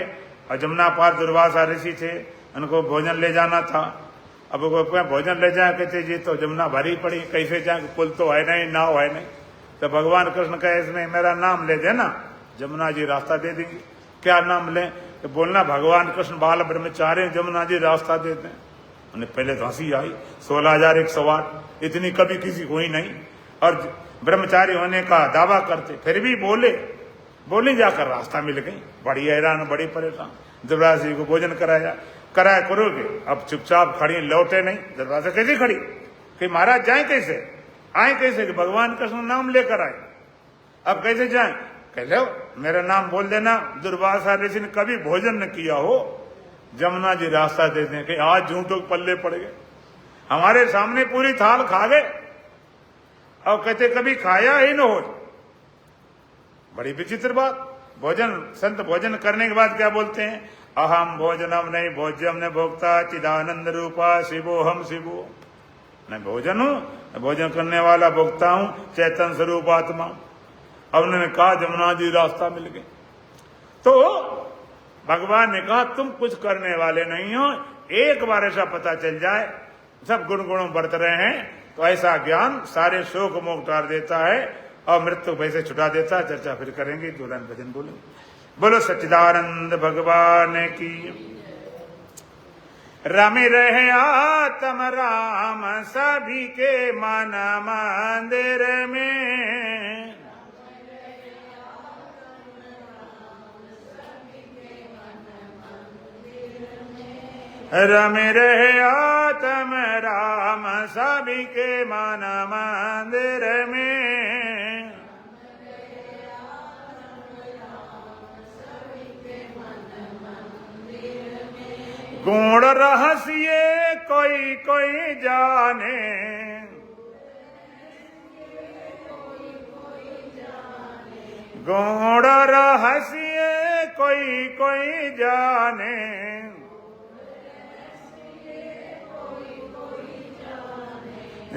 और जमुना पार दुर्वासा ऋषि थे, उनको भोजन ले जाना था। अब गोपिकाएं भोजन ले जाए, कहते जी तो जमुना भरी पड़ी, कैसे जाए, पुल तो है नहीं, नाव है नहीं। तो भगवान कृष्ण कहे इसमें मेरा नाम ले देना, जमुना जी रास्ता दे देंगे। क्या नाम लें, तो बोलना भगवान कृष्ण बाल ब्रह्मचारी जमुना जी रास्ता देते हैं। उन्हें पहले तो हंसी आई, 16,108 इतनी कभी किसी को ही नहीं, और ब्रह्मचारी होने का दावा करते, फिर भी बोले जाकर रास्ता मिल गई। बड़ी हैरान बड़ी परेशान, दुर्वासा जी को भोजन कराया करोगे, अब चुपचाप खड़ी, लौटे नहीं। दुर्वासा कैसे खड़ी कि महाराज जाए कैसे, आए कैसे, कि भगवान कृष्ण नाम लेकर आए, अब कैसे जाए, कह लो मेरा नाम बोल देना। दुर्वासा ऋषि ने कभी भोजन न किया हो, जमुना जी रास्ता देते हैं कि आज झूठों के पल्ले पड़ गए, हमारे सामने पूरी थाल खा गए, और कहते कभी खाया ही न हो। बड़ी विचित्र बात। भोजन, संत भोजन करने के बाद क्या बोलते हैं, अहम भोजनम नहीं भोज्यम न भोक्ता चिदानंद रूपा शिवो हम शिवो। मैं भोजन हूं, भोजन करने वाला भोक्ता हूं, चैतन्य स्वरूप आत्मा। अब उन्होंने कहा जमुना जी रास्ता मिल गए। तो भगवान ने कहा तुम कुछ करने वाले नहीं हो, एक बार ऐसा पता चल जाए सब गुण गुणों बरत रहे हैं, तो ऐसा ज्ञान सारे शोक मोह उतार देता है और मृत्यु भय से छुटा देता है। चर्चा फिर करेंगे, दुल्हन भजन बोलेंगे। बोलो सच्चिदानंद भगवान की। रमि रहे आत्म राम सभी के मन मंदिर में, रमि रहे आत्म राम सभी के मन मंदिर में। गुण रहस्य कोई कोई जाने, गुण रहस्य कोई कोई जाने,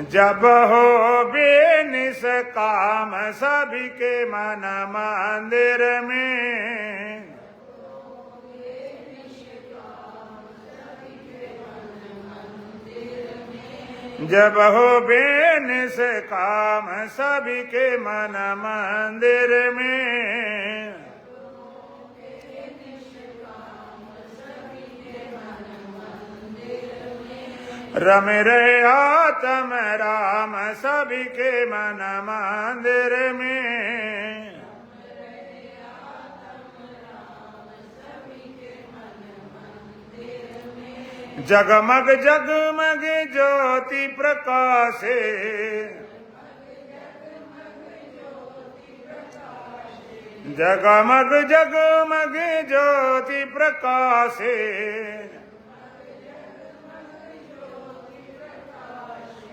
जब हो बेनिस काम सभी के मन मंदिर में। जब हो बेन से काम सभी के मन मंदिर में, रम रहे आत्म राम सभी के मन मंदिर में। जगमग जगमग ज्योति प्रकाशे, जगमग जगमग ज्योति प्रकाशे,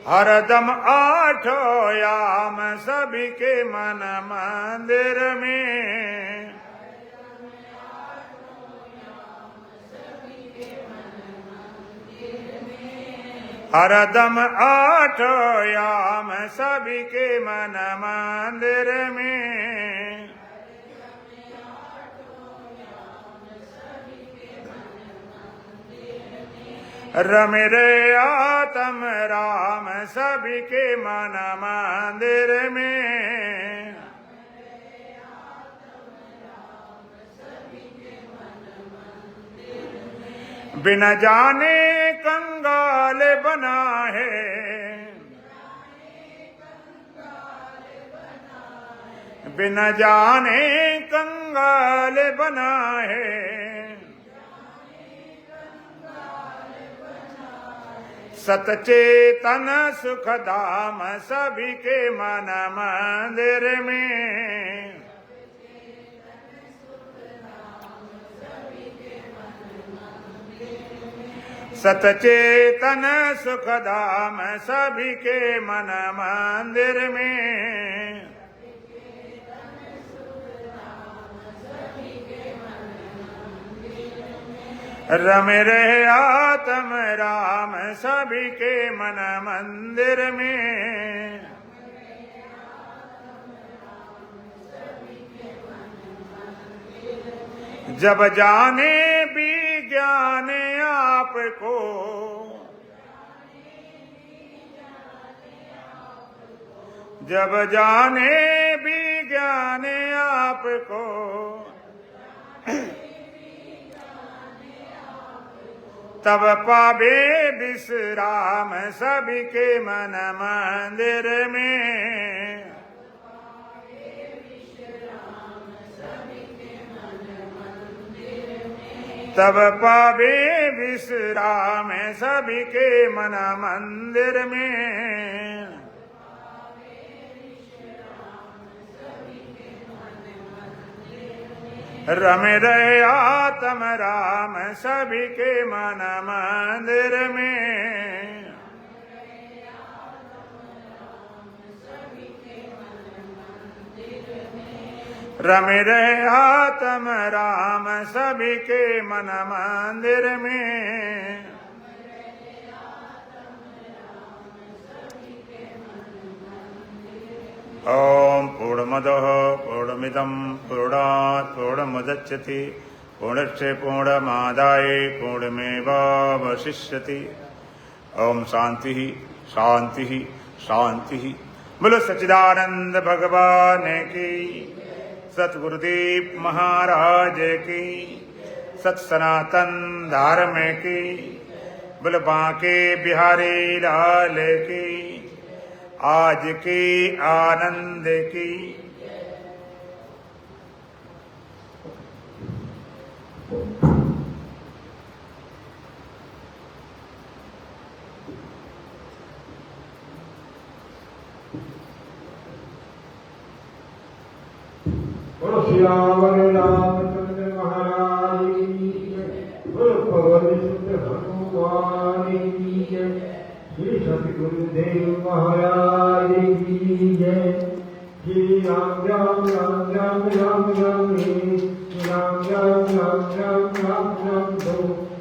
हरदम आठों याम सभी के मन मंदिर में। हरदम आठों याम सभी के मन मंदिर में। रम रे आत्म राम सभी के मन मंदिर में। बिना जाने कंगाल बना है, बिना जाने कंगाल बना है। सतचेतन सुख धाम सभी के मन मंदिर में। सतचेतन सुख धाम सभी के मन मंदिर में। रम रहे आत्म राम सभी के मन मंदिर में। जब जाने विज्ञान आपको, जब जाने विज्ञान आपको, तब पावे विश्राम सभी के मन मंदिर में। तब पावे विश्राम सभी के मन मंदिर में। रम रहे आत्म राम सभी के मन मंदिर में। रम रहे आत्म राम सभी के मन मंदिर में। ओम पूर्णमदः पूर्णमिदं पूर्णात् पूर्णमुदच्यते पूर्णस्य पूर्णमादाय पूर्णमेवावशिष्यते। ओम शांति शांति शांति। बोलो सच्चिदानंद भगवान की, सतगुरुदेव महाराज की, सत सनातन धर्म की, बोलो बांके बिहारी लाल की, आज की आनंद की। श्यावर रामचंद्र महाराज की जय, भगवत शुद्ध हनुमान की जय, श्री सतगुरुदेव महाराज की जय। श्री राम राम राम राम राम राम राम, राम राम राम राम राम राम राम।